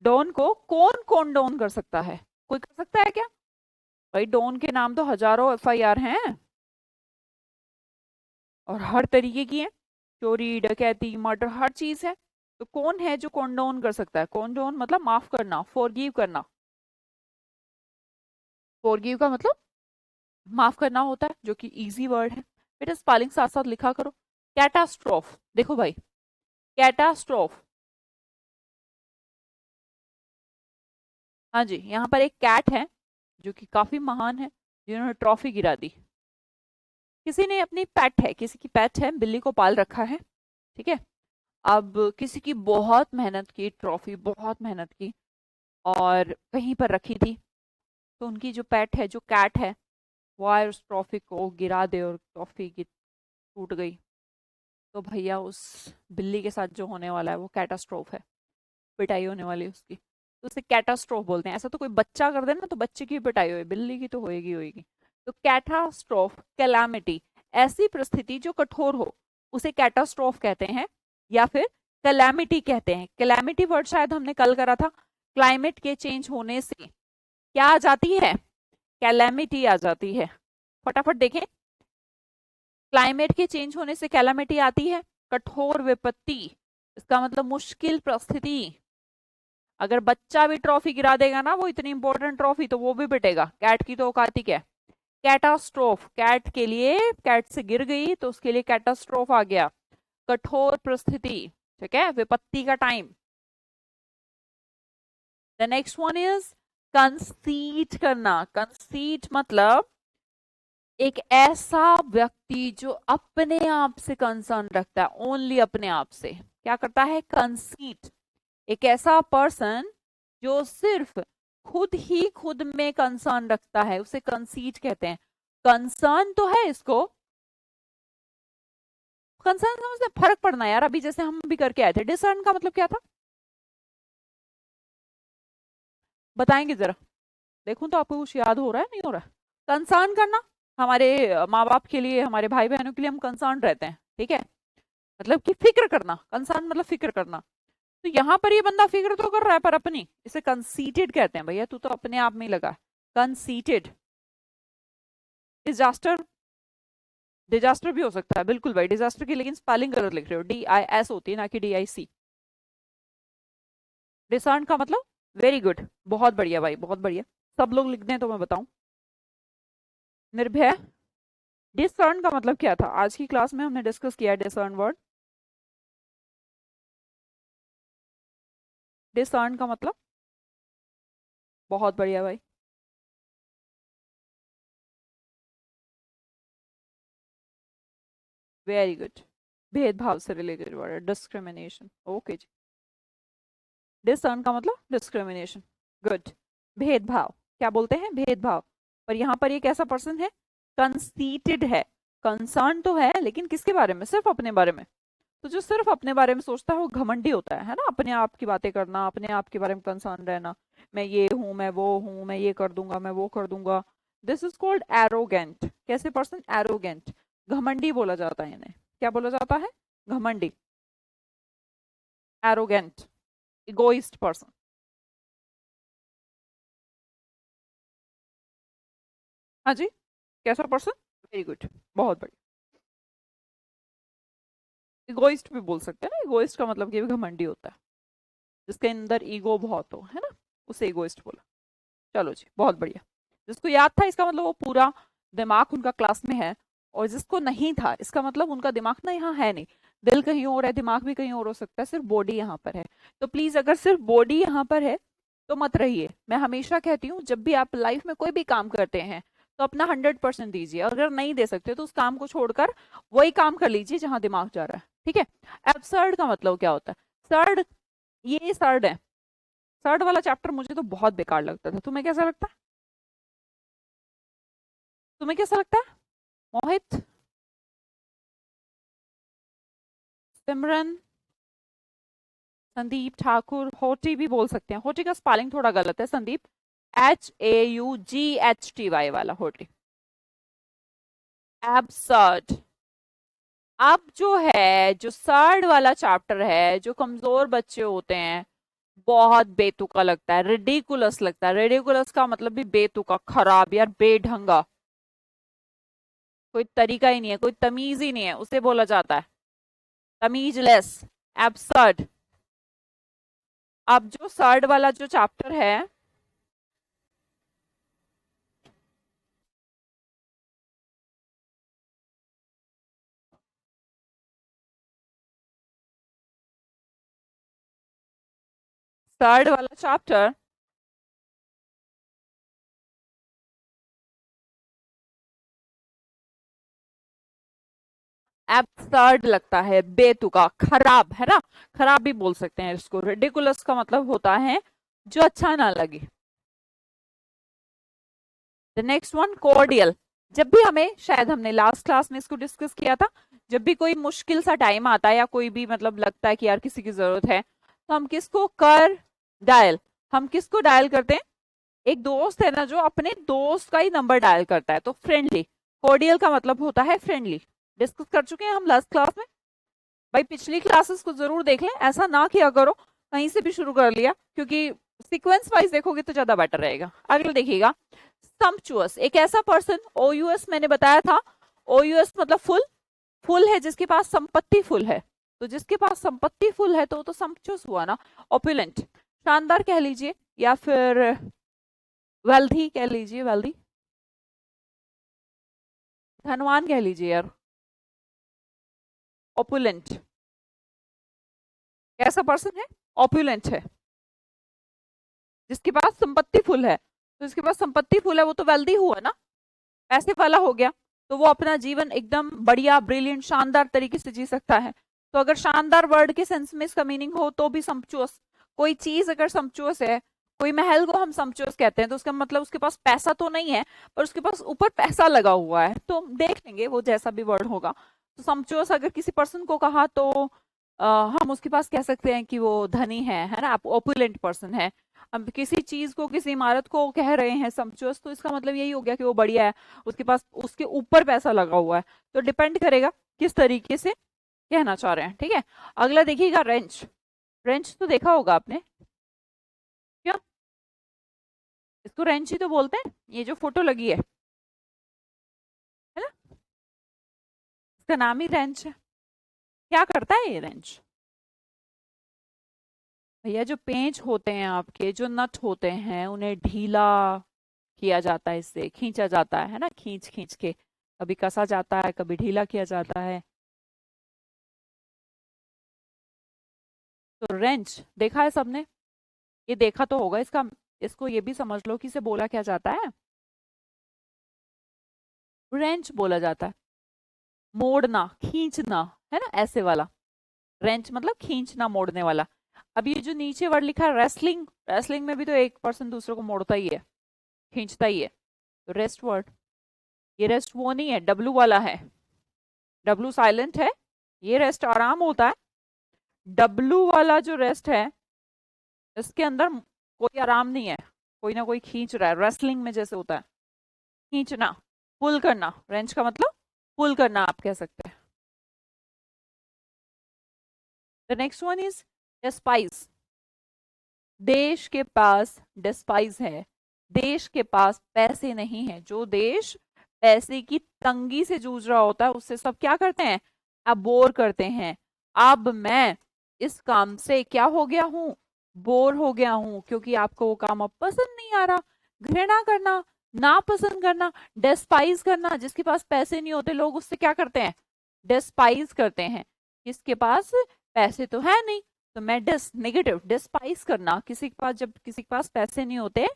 डॉन को कौन कंडोन कर सकता है? कोई कर सकता है क्या? भाई डॉन के नाम तो हजारों FIR हैं और हर तरीके की है, चोरी डकैती मर्डर हर चीज है। तो कौन है जो कंडोन कर सकता है? कंडोन मतलब माफ करना, फॉरगिव करना। फॉरगिव का मतलब माफ करना होता है, जो कि इजी वर्ड है। बेटा स्पेलिंग साथ साथ लिखा करो। कैटास्ट्रोफ, देखो भाई, कैटास्ट्रोफ। हाँ जी, यहाँ पर एक कैट है जो कि काफी महान है, जिन्होंने ट्रॉफी गिरा दी। किसी ने अपनी पेट है, किसी की पेट है, बिल्ली को पाल रखा है, ठीक है। अब किसी की बहुत मेहनत की ट्रॉफी, बहुत मेहनत की, और कहीं पर रखी थी, तो उनकी जो पेट है, जो कैट है, वो आए उस ट्रॉफी को गिरा दे और ट्रॉफी की टूट गई। तो भैया उस बिल्ली के साथ जो होने वाला है वो कैटास्ट्रोफ है, पिटाई होने वाली है उसकी, तो उसे कैटास्ट्रोफ बोलते हैं। ऐसा तो कोई बच्चा कर दे ना तो बच्चे की पिटाई होगी, बिल्ली की तो होएगी होएगी। तो कैटास्ट्रोफ, कैलामिटी, ऐसी परिस्थिति जो कठोर हो, उसे कैटास्ट्रोफ कहते हैं, या फिर कैलामिटी कहते हैं। कैलामिटी वर्ड शायद हमने कल करा था। क्लाइमेट के चेंज होने से क्या आ जाती है? कैलामिटी आ जाती है। फटाफट देखें, क्लाइमेट के चेंज होने से कैलामिटी आती है, कठोर विपत्ति, इसका मतलब मुश्किल परिस्थिति। अगर बच्चा भी ट्रॉफी गिरा देगा ना, वो इतनी इंपॉर्टेंट ट्रॉफी, तो वो भी पिटेगा। कैट की तो औकात ही क्या है। कैटास्ट्रोफ, कैट के लिए, कैट से गिर गई तो उसके लिए कैटास्ट्रोफ आ गया, कठोर परिस्थिति, ठीक है, विपत्ति का time. The next one is conceit करना। कंसीट मतलब एक ऐसा व्यक्ति जो अपने आप से कंसर्न रखता है, ओनली अपने आप से, क्या करता है? कंसीट। एक ऐसा पर्सन जो सिर्फ खुद ही खुद में कंसर्न रखता है उसे कंसीट कहते हैं। कंसर्न तो है इसको, कंसर्न समझते, फर्क पड़ना यार। अभी जैसे हम भी करके आए थे, डिसर्न का मतलब क्या था बताएंगे जरा, देखूं तो आपको कुछ याद हो रहा है नहीं हो रहा है। कंसर्न करना, हमारे माँ बाप के लिए, हमारे भाई बहनों के लिए हम कंसर्न रहते हैं, ठीक है, मतलब कि फिक्र करना, कंसर्न मतलब फिक्र करना। तो यहाँ पर ये बंदा फिक्र तो कर रहा है पर अपनी, इसे कंसीटेड कहते हैं भैया, तू तो अपने आप में ही लगा, कंसीटेड। डिजास्टर, डिजास्टर भी हो सकता है बिल्कुल भाई, डिजास्टर की लेकिन स्पेलिंग गलत लिख रहे हो, DIS होती है ना कि DIC। डिसर्न का मतलब, वेरी गुड, बहुत बढ़िया भाई, बहुत बढ़िया। सब लोग लिख दें तो मैं बताऊं, निर्भय। डिसर्न का मतलब क्या था, आज की क्लास में हमने डिस्कस किया है डिसर्न वर्ड। डिसर्न का मतलब, बहुत बढ़िया भाई। वेरी गुड, भेदभाव से रिलेटेड वर्ड है, डिस्क्रिमिनेशन, ओके जी। डिसर्न का मतलब डिस्क्रिमिनेशन, गुड। भेदभाव, क्या बोलते हैं, भेदभाव। पर यहाँ पर ये कैसा पर्सन है, कंसीटेड है। कंसर्न तो है लेकिन किसके बारे में, सिर्फ अपने बारे में। तो जो सिर्फ अपने बारे में सोचता है वो घमंडी होता है ना, अपने आप की बातें करना, अपने आप के बारे में कंसर्न रहना, मैं ये हूं, मैं वो हूं, मैं ये कर दूंगा, मैं वो कर दूंगा। This is called arrogant. कैसे पर्सन, एरोगेंट, घमंडी बोला जाता है इन्हें। क्या बोला जाता है, घमंडी, एरोगेंट, इगोइस्ट पर्सन। हाँ जी, कैसा पर्सन, वेरी गुड, बहुत बढ़िया। इगोइस्ट भी बोल सकते हैं ना, इगोइस्ट का मतलब कि घमंडी होता है, जिसके अंदर ईगो बहुत हो, है ना, उसे इगोइस्ट बोला। चलो जी, बहुत बढ़िया। जिसको याद था इसका मतलब वो पूरा दिमाग उनका क्लास में है, और जिसको नहीं था इसका मतलब उनका दिमाग ना यहाँ है नहीं, दिल कहीं और है, दिमाग भी कहीं और हो सकता है, सिर्फ बॉडी यहाँ पर है। तो प्लीज अगर सिर्फ बॉडी यहाँ पर है तो मत रहिए। मैं हमेशा कहती हूँ जब भी आप लाइफ में कोई भी काम करते हैं तो अपना 100% दीजिए, अगर नहीं दे सकते तो उस काम को छोड़कर वही काम कर लीजिए जहां दिमाग जा रहा है, ठीक है। एब्सर्ड का मतलब क्या होता है, सर्ड, ये सर्ड है। सर्ड वाला चैप्टर मुझे तो बहुत बेकार लगता था, तुम्हें कैसा लगता है, तुम्हें कैसा लगता है मोहित, सिमरन, संदीप ठाकुर, होटी भी बोल सकते हैं, होटी का स्पेलिंग थोड़ा गलत है संदीप, HAUGHTY वाला होटी। एब्सर्ड, अब जो है जो सर्ड वाला चैप्टर है, जो कमजोर बच्चे होते हैं, बहुत बेतुका लगता है, रेडिकुलस लगता है। रेडिकुलस का मतलब भी बेतुका, खराब यार, बेढंगा, कोई तरीका ही नहीं है, कोई तमीज ही नहीं है, उसे बोला जाता है तमीजलेस, एब्सर्ड। अब जो सर्ड वाला जो चैप्टर है, सर्ड वाला चैप्टर, एब्सर्ड लगता है, बेतुका, खराब, है ना, खराब भी बोल सकते हैं इसको। रेडिकुलस का मतलब होता है जो अच्छा ना लगे। The next one, cordial. जब भी हमें, शायद हमने लास्ट क्लास में इसको डिस्कस किया था, जब भी कोई मुश्किल सा टाइम आता है या कोई भी मतलब लगता है कि यार किसी की जरूरत है, तो हम किसको कर, डायल, हम किसको डायल करते हैं, एक दोस्त है ना जो अपने दोस्त का ही नंबर डायल करता है, तो फ्रेंडली। कॉर्डियल का मतलब होता है फ्रेंडली, डिस्कस कर चुके हैं हम लास्ट क्लास में। भाई पिछली क्लासेस को जरूर देख लें, ऐसा ना किया करो कहीं से भी शुरू कर लिया, क्योंकि सीक्वेंस वाइज देखोगे तो ज्यादा बेटर रहेगा। अगला देखिएगा, सम्पचुअस, एक ऐसा पर्सन, OUS मैंने बताया था, OUS मतलब फुल, फुल है जिसके पास संपत्ति फुल है, तो जिसके पास संपत्ति फुल है तो वो तो सम्पचुअस हुआ ना, ऑपुलेंट, शानदार कह लीजिए, या फिर वेल्थी कह लीजिए, वेल्थी, धनवान कह लीजिए यार, ऑपुलेंट, कैसा पर्सन है, ऑपुलेंट है, जिसके पास संपत्ति फुल है, तो जिसके पास संपत्ति फुल है वो तो वेल्दी हुआ ना, पैसे वाला हो गया, तो वो अपना जीवन एकदम बढ़िया, ब्रिलियंट, शानदार तरीके से जी सकता है। तो अगर शानदार वर्ड के सेंस में इसका मीनिंग हो तो भी सम्पचुअस, कोई चीज अगर सम्पचुअस है, कोई महल को हम सम्चुअस कहते हैं तो उसका मतलब उसके पास पैसा तो नहीं है, पर उसके पास ऊपर पैसा लगा हुआ है, तो देख लेंगे वो जैसा भी वर्ड होगा। तो सम्चुअस अगर किसी पर्सन को कहा तो हम उसके पास कह सकते हैं कि वो धनी है ना, ओपुलेंट पर्सन है। अब किसी चीज को, किसी इमारत को कह रहे हैं सम्चुअस, तो इसका मतलब यही हो गया कि वो बढ़िया है, उसके पास उसके ऊपर पैसा लगा हुआ है। तो डिपेंड करेगा किस तरीके से कहना चाह रहे हैं, ठीक है। अगला देखिएगा, रेंच। रेंच तो देखा होगा आपने, क्या? इसको रेंच ही तो बोलते हैं, ये जो फोटो लगी है ना, इसका नाम ही रेंच है। क्या करता है ये रेंच? भैया जो पेंच होते हैं आपके, जो नट होते हैं, उन्हें ढीला किया जाता है, इससे खींचा जाता है ना, खींच खींच के कभी कसा जाता है, कभी ढीला किया जाता है। तो रेंच देखा है सबने, ये देखा तो होगा इसका, इसको ये भी समझ लो कि इसे बोला क्या जाता है, रेंच बोला जाता है। मोड़ना, खींचना, है ना, ऐसे वाला। रेंच मतलब खींचना, मोड़ने वाला। अब ये जो नीचे वर्ड लिखा है रेसलिंग, रेसलिंग में भी तो एक पर्सन दूसरे को मोड़ता ही है, खींचता ही है। तो रेस्ट वर्ड, ये रेस्ट वो नहीं है, डब्लू वाला है, डब्लू साइलेंट है, ये रेस्ट आराम होता है। डब्लू वाला जो रेस्ट है, इसके अंदर कोई आराम नहीं है, कोई ना कोई खींच रहा है, रेसलिंग में जैसे होता है खींचना, पुल करना। रेंच का मतलब पुल करना आप कह सकते हैं। The next one is despise. देश के पास डेस्पाइस है, देश के पास पैसे नहीं है। जो देश पैसे की तंगी से जूझ रहा होता है, उससे सब क्या करते हैं, अबोर करते हैं। अब मैं इस काम से क्या हो गया हूं, बोर हो गया हूं, क्योंकि आपको वो काम अब पसंद नहीं आ रहा। घृणा करना, नापसंद करना, डेस्पाइज करना। जिसके पास पैसे नहीं होते, लोग उससे क्या करते हैं, डेस्पाइज करते हैं। किसके पास पैसे तो है नहीं, तो मैं नेगेटिव डिस्पाइस करना, किसी के पास, जब किसी के पास पैसे नहीं होते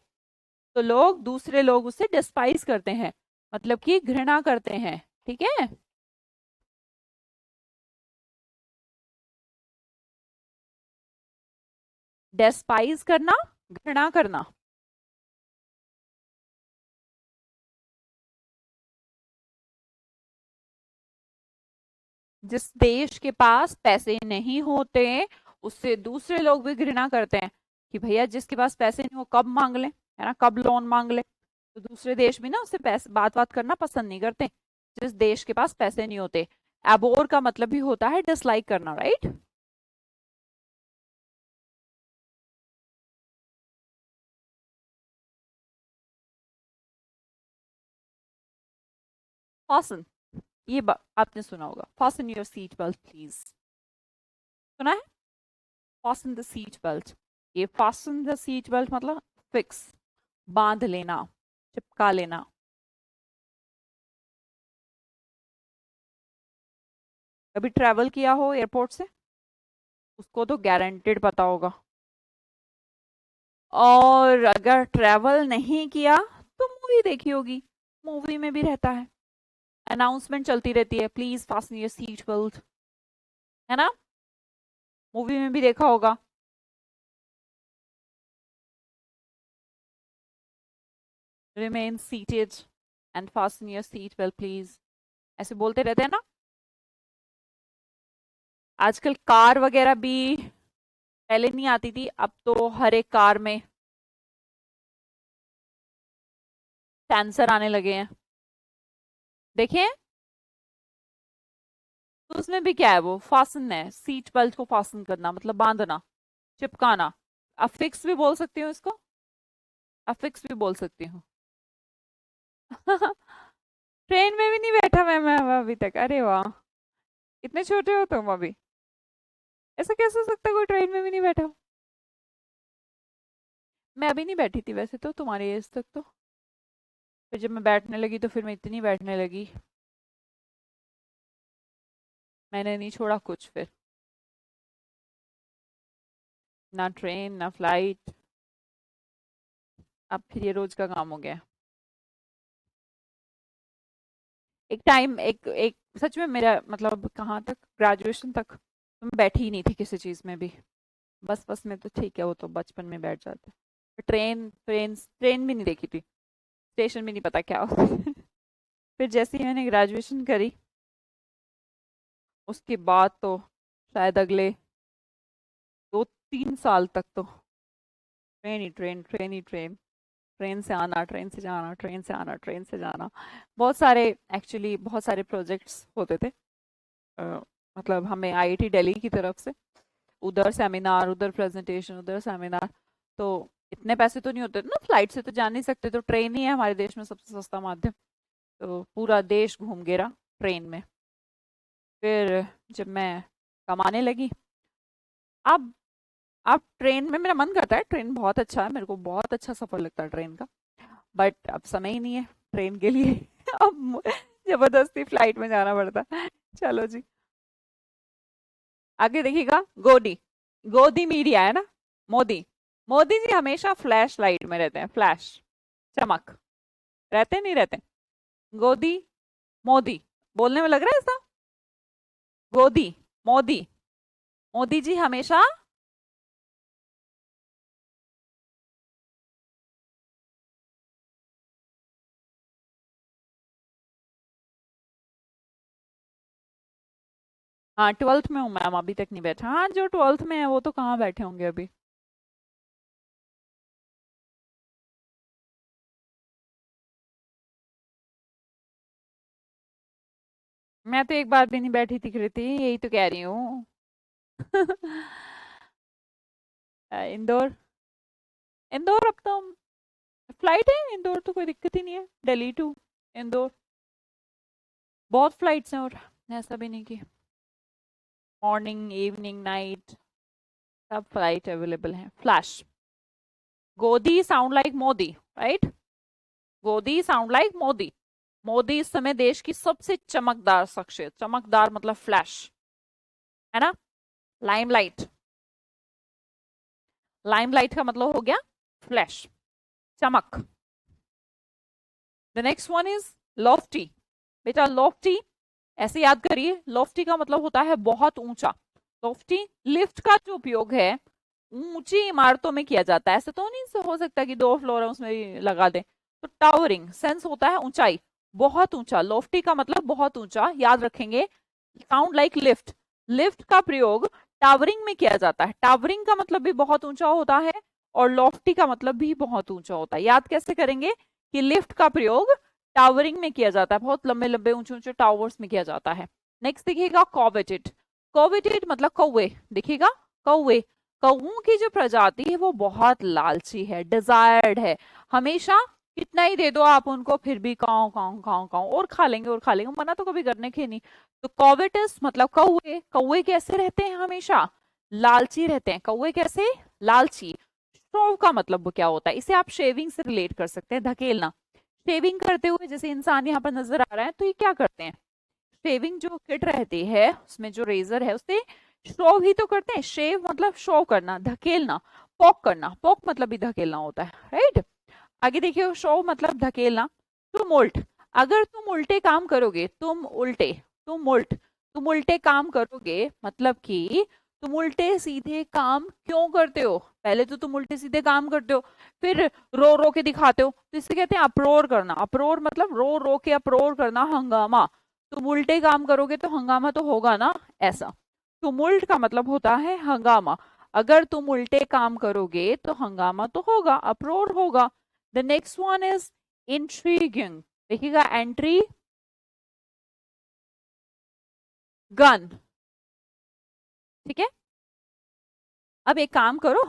तो लोग, दूसरे लोग उससे डिस्पाइस करते हैं, मतलब कि घृणा करते हैं, ठीक है। डिस्पाइस करना, घृणा करना। जिस देश के पास पैसे नहीं होते, उससे दूसरे लोग भी घृणा करते हैं कि भैया जिसके पास पैसे नहीं, वो कब मांग ले, है ना, कब लोन मांग ले। तो दूसरे देश भी ना उससे पैसे बात बात करना पसंद नहीं करते, जिस देश के पास पैसे नहीं होते। एबोर का मतलब भी होता है डिसलाइक करना, राइट। फासन, ये आपने सुना होगा, fasten your seat belt please, सुना है, फासन द सीट बेल्ट। ये फासन द सीट बेल्ट मतलब फिक्स, बांध लेना, चिपका लेना। कभी ट्रैवल किया हो एयरपोर्ट से, उसको तो गारंटेड पता होगा। और अगर ट्रैवल नहीं किया तो मूवी देखी होगी, मूवी में भी रहता है, अनाउंसमेंट चलती रहती है, please fasten your seat belt, है ना, मूवी में भी देखा होगा। Remain seated and fasten your seat belt please, ऐसे बोलते रहते हैं ना। आजकल कार वगैरह भी, पहले नहीं आती थी, अब तो हर एक कार में सेंसर आने लगे हैं, देखें। तो उसमें भी क्या है, वो फासन है, सीट बेल्ट को फासन करना मतलब बांधना, चिपकाना। अफिक्स भी बोल सकती हूँ इसको, अफिक्स भी बोल सकती हूँ। ट्रेन में भी नहीं बैठा मैं अभी तक, अरे वाह, इतने छोटे हो तुम अभी, ऐसा कैसे हो सकता है कोई ट्रेन में भी नहीं बैठा हो? मैं अभी नहीं बैठी थी वैसे तो, तुम्हारी एज तक तो, फिर जब मैं बैठने लगी तो फिर मैं इतनी बैठने लगी, मैंने नहीं छोड़ा कुछ फिर, ना ट्रेन ना फ्लाइट, अब फिर ये रोज का काम हो गया। एक टाइम, एक सच में मेरा मतलब कहाँ तक, ग्रेजुएशन तक तो मैं बैठी ही नहीं थी किसी चीज में भी, बस बस में तो ठीक है, वो तो बचपन में बैठ जाते। ट्रेन भी नहीं देखी थी, स्टेशन भी नहीं पता क्या होता है। फिर जैसे ही मैंने ग्रेजुएशन करी, उसके बाद तो शायद अगले 2-3 साल तक तो ट्रेन ही ट्रेन, ट्रेन ही ट्रेन, ट्रेन से आना, ट्रेन से जाना, ट्रेन से आना, ट्रेन से जाना। बहुत सारे, एक्चुअली बहुत सारे प्रोजेक्ट्स होते थे। अ, मतलब हमें आईआईटी दिल्ली की तरफ से उधर सेमिनार, उधर प्रेजेंटेशन, उधर सेमिनार। तो इतने पैसे तो नहीं होते थे ना, फ्लाइट से तो जा नहीं सकते, तो ट्रेन ही है हमारे देश में सबसे सस्ता माध्यम। तो पूरा देश घूम गिरा ट्रेन में। फिर जब मैं कमाने लगी, अब अब ट्रेन में मेरा मन करता है, ट्रेन बहुत अच्छा है, मेरे को बहुत अच्छा सफर लगता है ट्रेन का, बट अब समय ही नहीं है ट्रेन के लिए। अब जबरदस्ती फ्लाइट में जाना पड़ता है। चलो जी, आगे देखिएगा। गोदी, गोदी मीडिया है ना, मोदी। मोदी जी हमेशा फ्लैश लाइट में रहते हैं, फ्लैश, चमक, रहते नहीं रहते। गोदी, मोदी, बोलने में लग रहा है ऐसा। गोदी, मोदी, मोदी जी हमेशा, हाँ 12th में हूँ मैम, अभी तक नहीं बैठा। हाँ जो 12th में है वो तो कहाँ बैठे होंगे अभी। मैं तो एक बार भी नहीं बैठी थी कृति, यही तो कह रही हूँ। इंदौर, इंदौर अब तो फ्लाइट है, इंदौर तो कोई दिक्कत ही नहीं है, दिल्ली टू इंदौर बहुत फ्लाइट्स हैं, और ऐसा भी नहीं कि मॉर्निंग, इवनिंग, नाइट, सब फ्लाइट अवेलेबल हैं। फ्लैश, गोदी साउंड लाइक मोदी, राइट। गोदी साउंड लाइक मोदी। मोदी इस समय देश की सबसे चमकदार शख्सियत, चमकदार मतलब फ्लैश, है ना। लाइमलाइट, लाइमलाइट का मतलब हो गया फ्लैश, चमक। The next one is Lofty. बेटा लॉफ्टी ऐसे याद करिए, लॉफ्टी का मतलब होता है बहुत ऊंचा। लॉफ्टी लिफ्ट का जो उपयोग है ऊंची इमारतों में किया जाता है। ऐसे तो नहीं हो सकता कि 2 फ्लोर है उसमें भी लगा दें। तो टावरिंग सेंस होता है ऊंचाई, बहुत ऊंचा। लॉफ्टी का मतलब बहुत ऊंचा, याद रखेंगे। साउंड लाइक लिफ्ट, लिफ्ट का प्रयोग टावरिंग में किया जाता है। टावरिंग का मतलब भी बहुत ऊंचा होता है, और लॉफ्टी का मतलब भी बहुत ऊंचा होता है। याद कैसे करेंगे कि लिफ्ट का प्रयोग टावरिंग में किया जाता है, बहुत लंबे लंबे ऊंचे ऊंचे टावर्स में किया जाता है। नेक्स्ट देखिएगा कोवेटेड। कोवेटेड मतलब कौवे, देखिएगा कौवे। कौओं की जो प्रजाति है वो बहुत लालची है, डिजायर्ड है। हमेशा कितना ही दे दो आप उनको, फिर भी काऊ काऊ काऊ काऊ, और खा लेंगे और खा लेंगे, मना तो कभी करने के नहीं। तो कॉवेटस मतलब कौवे। कौवे कैसे रहते हैं, हमेशा लालची रहते हैं। कौवे कैसे, लालची। स्ट्रोव का मतलब क्या होता है, इसे आप शेविंग से रिलेट कर सकते हैं, धकेलना। शेविंग करते हुए जैसे इंसान यहाँ पर नजर आ रहा है, तो ये क्या करते हैं, शेविंग जो किट रहती है उसमें जो रेजर है उससे शोव ही तो करते हैं। शेव मतलब शो करना, धकेलना। पॉक करना, पॉक मतलब भी धकेलना होता है, राइट। आगे देखिए, शो मतलब धकेलना। तुम उल्ट, अगर तुम उल्टे काम करोगे, तुम उल्टे, तुम उल्ट, तुम उल्टे काम करोगे मतलब कि तुम उल्टे सीधे काम क्यों करते हो। पहले तो तुम उल्टे सीधे काम करते हो, फिर रो रो के दिखाते हो, तो इसे कहते हैं अप्रोर करना। अप्रोर मतलब रो रो के अप्रोर करना, हंगामा। तुम उल्टे काम करोगे तो हंगामा तो होगा ना, ऐसा। तुमुल्ट का मतलब होता है हंगामा। अगर तुम उल्टे काम करोगे तो हंगामा तो होगा, अप्रोर होगा। The next one is intriguing. देखिएगा, एंट्री गन, ठीक है। अब एक काम करो,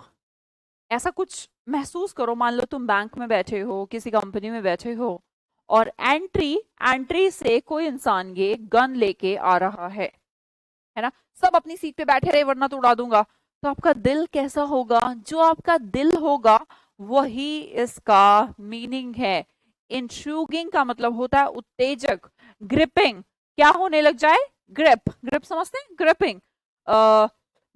ऐसा कुछ महसूस करो, मान लो तुम बैंक में बैठे हो, किसी कंपनी में बैठे हो, और एंट्री, एंट्री से कोई इंसान ये गन लेके आ रहा है ना। सब अपनी सीट पे बैठे रहे वरना तो उड़ा दूंगा। तो आपका दिल कैसा होगा, जो आपका दिल होगा वही इसका मीनिंग है। इंट्रूगिंग का मतलब होता है उत्तेजक। ग्रिपिंग, क्या होने लग जाए, ग्रिप, ग्रिप समझते हैं, ग्रिपिंग।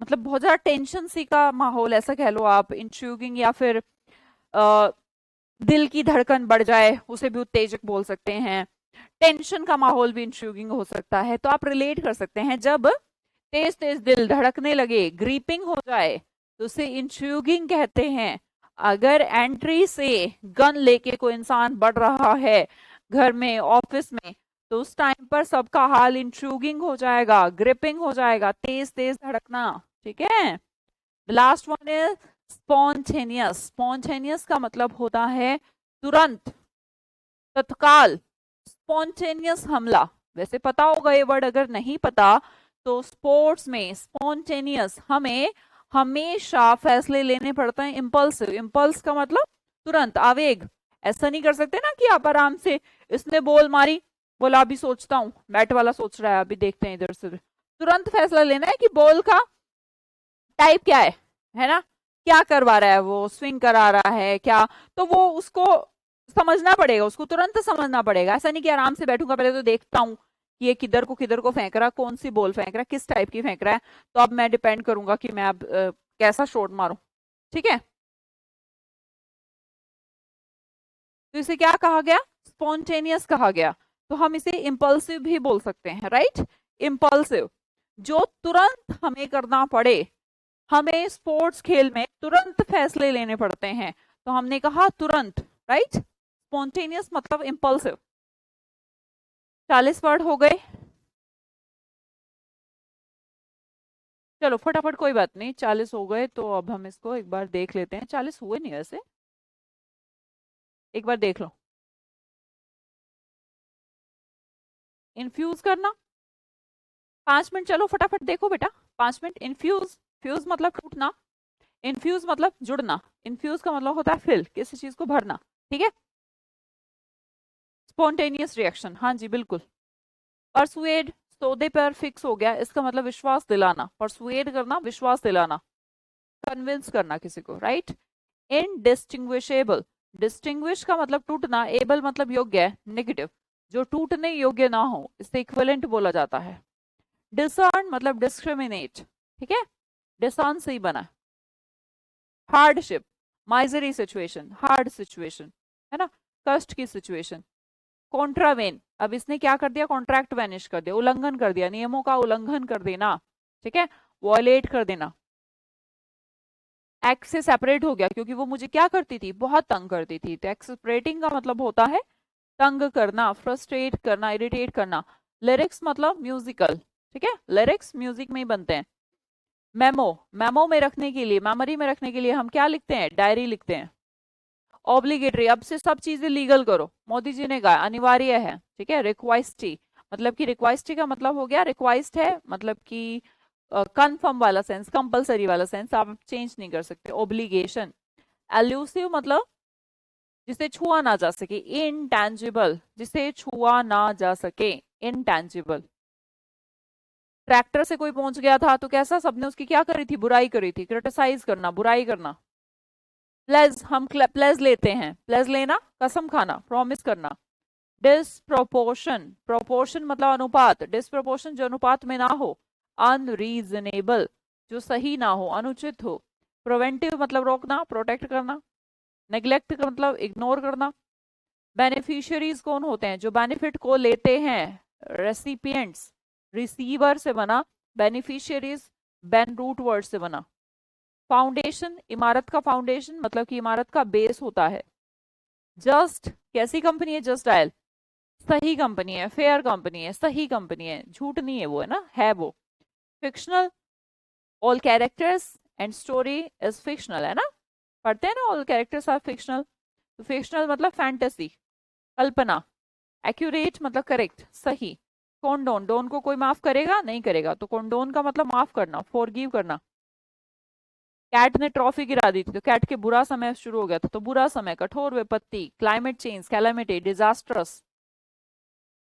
मतलब बहुत ज्यादा टेंशन सी का माहौल, ऐसा कह लो आप। इंट्रूगिंग, या फिर आ, दिल की धड़कन बढ़ जाए, उसे भी उत्तेजक बोल सकते हैं। टेंशन का माहौल भी इंट्रूगिंग हो सकता है। तो आप रिलेट कर सकते हैं, जब तेज तेज दिल धड़कने लगे, ग्रीपिंग हो जाए, तो उसे इंट्रूगिंग कहते हैं। अगर एंट्री से गन लेके कोई इंसान बढ़ रहा है घर में, ऑफिस में, तो उस टाइम पर सबका हाल इंट्रूगिंग हो जाएगा, ग्रिपिंग हो जाएगा, तेज तेज धड़कना। ठीक है। Last one is spontaneous. Spontaneous का मतलब होता है तुरंत, तत्काल, स्पॉन्टेनियस हमला। वैसे पता होगा ये वर्ड, अगर नहीं पता तो स्पोर्ट्स में स्पॉन्टेनियस हमें हमेशा फैसले लेने पड़ते हैं इम्पल्सिव। इम्पल्स का मतलब तुरंत, आवेग। ऐसा नहीं कर सकते ना कि आप आराम से, इसने बॉल मारी, बोला अभी सोचता हूँ, बैट वाला सोच रहा है अभी देखते हैं इधर से। तुरंत फैसला लेना है कि बॉल का टाइप क्या है ना, क्या करवा रहा है वो, स्विंग करा रहा है क्या, तो वो उसको समझना पड़ेगा, उसको तुरंत समझना पड़ेगा। ऐसा नहीं कि आराम से बैठूंगा, पहले तो देखता हूँ कि ये किधर को फेंक रहा, कौन सी बॉल फेंक रहा है, किस टाइप की फेंक रहा है, तो अब मैं डिपेंड करूंगा कि मैं अब कैसा शॉट मारूं। ठीक है। तो इसे क्या कहा गया, स्पॉन्टेनियस कहा गया। तो हम इसे इम्पल्सिव भी बोल सकते हैं, राइट। इम्पल्सिव, जो तुरंत हमें करना पड़े। हमें स्पोर्ट्स खेल में तुरंत फैसले लेने पड़ते हैं, तो हमने कहा तुरंत, राइट। स्पॉन्टेनियस मतलब इम्पल्सिव। 40 वर्ड हो गए। चलो फटाफट, कोई बात नहीं, 40 हो गए तो अब हम इसको एक बार देख लेते हैं। 40 हुए नहीं वैसे, एक बार देख लो। इन्फ्यूज करना, 5 मिनट, चलो फटाफट देखो बेटा। 5 मिनट। इन्फ्यूज, फ्यूज मतलब टूटना, इन्फ्यूज मतलब जुड़ना, इन्फ्यूज का मतलब होता है फिल, किसी चीज को भरना। ठीक है। स्पॉन्टेनियस रिएक्शन, हाँ जी बिल्कुल। परसुएड, सौदे पर फिक्स हो गया, इसका मतलब विश्वास दिलाना। परसुएड करना, विश्वास दिलाना, कन्विंस करना किसी को, राइट। इनडिस्टिंग्विशेबल, डिस्टिंग्विश का मतलब टूटना, एबल मतलब योग्य है, नेगेटिव, जो टूटने योग्य ना हो, इससे इक्विवेलेंट बोला जाता है। डिसर्न मतलब डिस्क्रिमिनेट, ठीक है, डिसर्न से ही बना। Hardship, misery situation, hard situation, है ना, कष्ट की सिचुएशन। कॉन्ट्रावेन, अब इसने क्या कर दिया, कॉन्ट्रैक्ट वैनिश कर दिया, उल्लंघन कर दिया, नियमों का उल्लंघन कर देना। ठीक है, वॉयलेट कर देना। एक्स से सेपरेट हो गया, क्योंकि वो मुझे क्या करती थी, बहुत तंग करती थी। तो एक्सप्रेटिंग का मतलब होता है तंग करना, फ्रस्ट्रेट करना, इरिटेट करना। लिरिक्स मतलब म्यूजिकल, ठीक है, लिरिक्स म्यूजिक में ही बनते हैं। मेमो, मेमो में रखने के लिए, मेमोरी में रखने के लिए हम क्या लिखते हैं, डायरी लिखते हैं। ऑब्लिगेटरी, अब से सब चीजें लीगल करो, मोदी जी ने कहा अनिवार्य है। ठीक है। रिक्वाइस्टी, मतलब कि रिक्वाइस्टी का मतलब हो गया, रिक्वाइस्ट है मतलब कि कंफर्म वाला सेंस, कंपलसरी वाला सेंस, आप चेंज नहीं कर सकते। ओब्लिगेशन। एल्यूसिव मतलब जिसे छुआ ना जा सके, इनटैंजिबल, जिसे छुआ ना जा सके, इनटैंजिबल। ट्रैक्टर से कोई पहुंच गया था तो कैसा, सबने उसकी क्या करी थी, बुराई करी थी, क्रिटिसाइज करना, बुराई करना। प्लेज, हम प्लेज लेते हैं, प्लेज लेना, कसम खाना, प्रॉमिस करना। डिसप्रोपोर्शन, प्रोपोर्शन मतलब अनुपात, डिसप्रोपोर्शन जो अनुपात में ना हो। अनरीजनेबल, जो सही ना हो, अनुचित हो। प्रिवेंटिव मतलब रोकना, प्रोटेक्ट करना। नेग्लेक्ट का मतलब इग्नोर करना। बेनिफिशियरीज कौन होते हैं, जो बेनिफिट को लेते हैं, रेसिपिएंट्स, रिसीवर से बना। बेनिफिशियरीज बेन रूट वर्ड से बना। फाउंडेशन, इमारत का फाउंडेशन मतलब कि इमारत का बेस होता है। जस्ट, कैसी कंपनी है, जस्ट डायल, सही कंपनी है, फेयर कंपनी है, सही कंपनी है, झूठ नहीं है वो, है ना, है वो। Fictional, all characters and story is fictional, है ना, पढ़ते हैं ना, ऑल कैरेक्टर्स आर फिक्शनल। तो फिक्शनल मतलब फैंटेसी, कल्पना। एक्यूरेट मतलब करेक्ट, सही। कॉन्डोन, डोन को कोई माफ करेगा नहीं करेगा, तो कॉन्डोन का मतलब माफ करना, फॉरगिव करना। कैट ने ट्रॉफी गिरा दी थी, तो कैट के बुरा समय शुरू हो गया था, तो बुरा समय, कठोर विपत्ति, climate change, calamity, disastrous.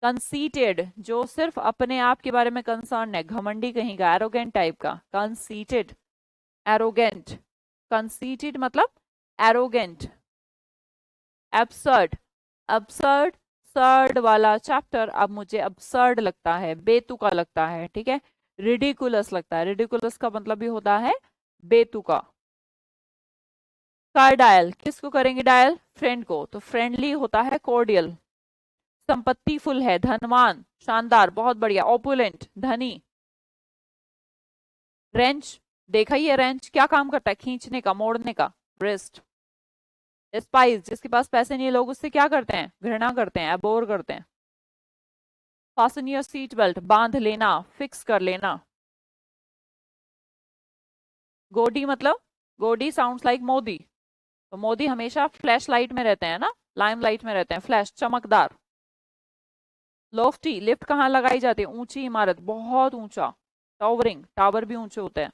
Conceited, जो सिर्फ अपने आप के बारे में कंसर्न है, घमंडी कहीं का, एरोगेंट टाइप का, कंसीटेड, एरोगेंट। कंसीटेड मतलब एरोगेंट। एब्सर्ड, absurd, सर्ड वाला चैप्टर अब मुझे absurd लगता है, बेतुका लगता है। ठीक है। रिडिकुलस लगता है, रिडिकुलस का मतलब भी होता है बेतुका। कार डायल, किसको करेंगे डायल, फ्रेंड को, तो फ्रेंडली होता है कॉर्डियल। संपत्ति फुल है, धनवान, शानदार, बहुत बढ़िया, ओपुलेंट, धनी। रेंच, देखा ही है रेंच क्या काम करता है, खींचने का, मोड़ने का, रिस्ट। डिस्पाइज, जिसके पास पैसे नहीं है लोग उससे क्या करते हैं, घृणा करते हैं, अबोर करते हैं। फास्टन योर सीट बेल्ट, बांध लेना, फिक्स कर लेना। गोडी मतलब, गोडी साउंड्स लाइक मोदी, तो मोदी हमेशा फ्लैश लाइट में रहते हैं ना, लाइम लाइट में रहते हैं, फ्लैश चमकदार। लोफ्टी, लिफ्ट कहाँ लगाई जाती है, ऊंची इमारत, बहुत ऊंचा। टावरिंग, टावर भी ऊंचे होते हैं।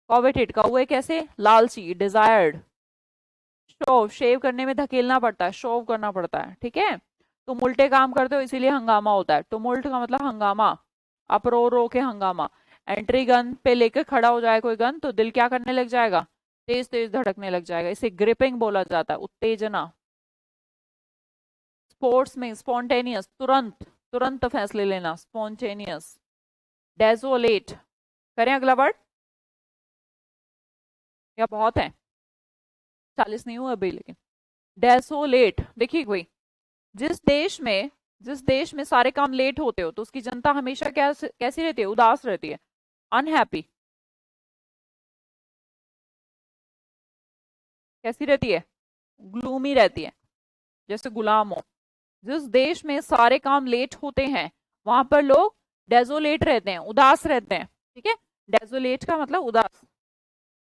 कॉवेटेड, कौवे कैसे, लालची, डिजायर्ड। शोव, शेव करने में धकेलना पड़ता है, शोव करना पड़ता है, ठीक है। तुम उल्टे काम करते हो इसीलिए हंगामा होता है, टुमुल्ट का मतलब हंगामा, अपरोर हो के हंगामा। एंट्री, गन पे लेकर खड़ा हो जाए कोई गन तो दिल क्या करने लग जाएगा, तेज तेज धड़कने लग जाएगा, इसे ग्रिपिंग बोला जाता है, उत्तेजना। स्पोर्ट्स में स्पॉन्टेनियस, तुरंत, तुरंत फैसले लेना, स्पॉन्टेनियस। डेजोलेट, करें अगला वर्ड, या बहुत है, 40 नहीं हुआ अभी लेकिन। डेसोलेट, देखिए कोई, जिस देश में, जिस देश में सारे काम लेट होते हो तो उसकी जनता हमेशा कैसी रहती है, उदास रहती है, अनहैप्पी। कैसी रहती है, ग्लूमी रहती है, जैसे गुलाम हो। जिस देश में सारे काम लेट होते हैं वहां पर लोग डेजोलेट रहते हैं, उदास रहते हैं, ठीक है। डेजोलेट का मतलब उदास।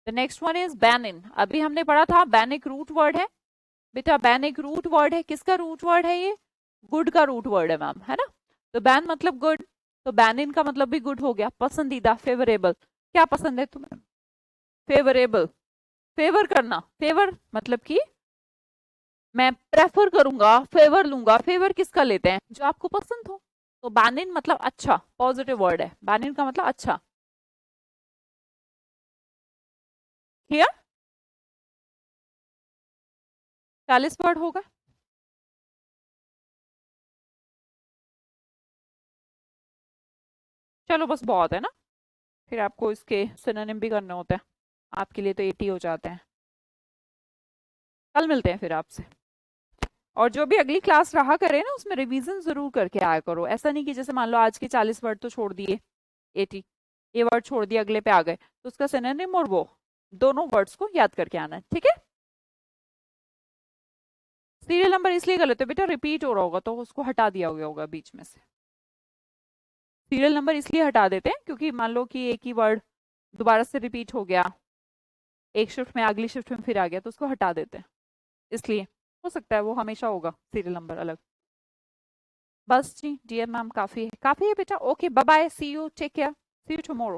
The next one is Benin, अभी हमने पढ़ा था बैन एक रूट वर्ड है बेटा, बैन एक रूट वर्ड है, किसका रूट वर्ड है ये, गुड का रूट वर्ड है मैम, है ना। तो बैन मतलब गुड, तो बैनिन का मतलब भी गुड हो गया, पसंदीदा, फेवरेबल। क्या पसंद है तुम्हें, फेवरेबल, फेवर करना, फेवर मतलब कि मैं प्रेफर करूंगा, फेवर लूंगा, फेवर किसका लेते हैं, जो आपको पसंद हो। तो बैनिन मतलब अच्छा, पॉजिटिव वर्ड है, बैनिन का मतलब अच्छा। क्लियर, 40 वर्ड होगा। चलो बस बहुत है ना, फिर आपको इसके सिनोनिम भी करने होते हैं, आपके लिए तो 80 हो जाते हैं। कल मिलते हैं फिर आपसे। और जो भी अगली क्लास रहा करे ना उसमें रिवीजन जरूर करके आया करो, ऐसा नहीं कि जैसे मान लो आज के 40 वर्ड तो छोड़ दिए, 80, ये वर्ड छोड़ दिए अगले पे आ गए, तो उसका सिनोनिम और वो दोनों वर्ड्स को याद करके आना है, ठीक है। सीरियल नंबर इसलिए गलत है बेटा, रिपीट हो रहा होगा तो उसको हटा दिया गया होगा बीच में से। सीरियल नंबर इसलिए हटा देते हैं क्योंकि मान लो कि एक ही वर्ड दोबारा से रिपीट हो गया, एक शिफ्ट में अगली शिफ्ट में फिर आ गया तो उसको हटा देते हैं, इसलिए हो सकता है वो हमेशा होगा सीरियल नंबर अलग। बस जी डियर मैम, काफी है, काफी है बेटा। Okay bye bye, see you, take care, see you tomorrow.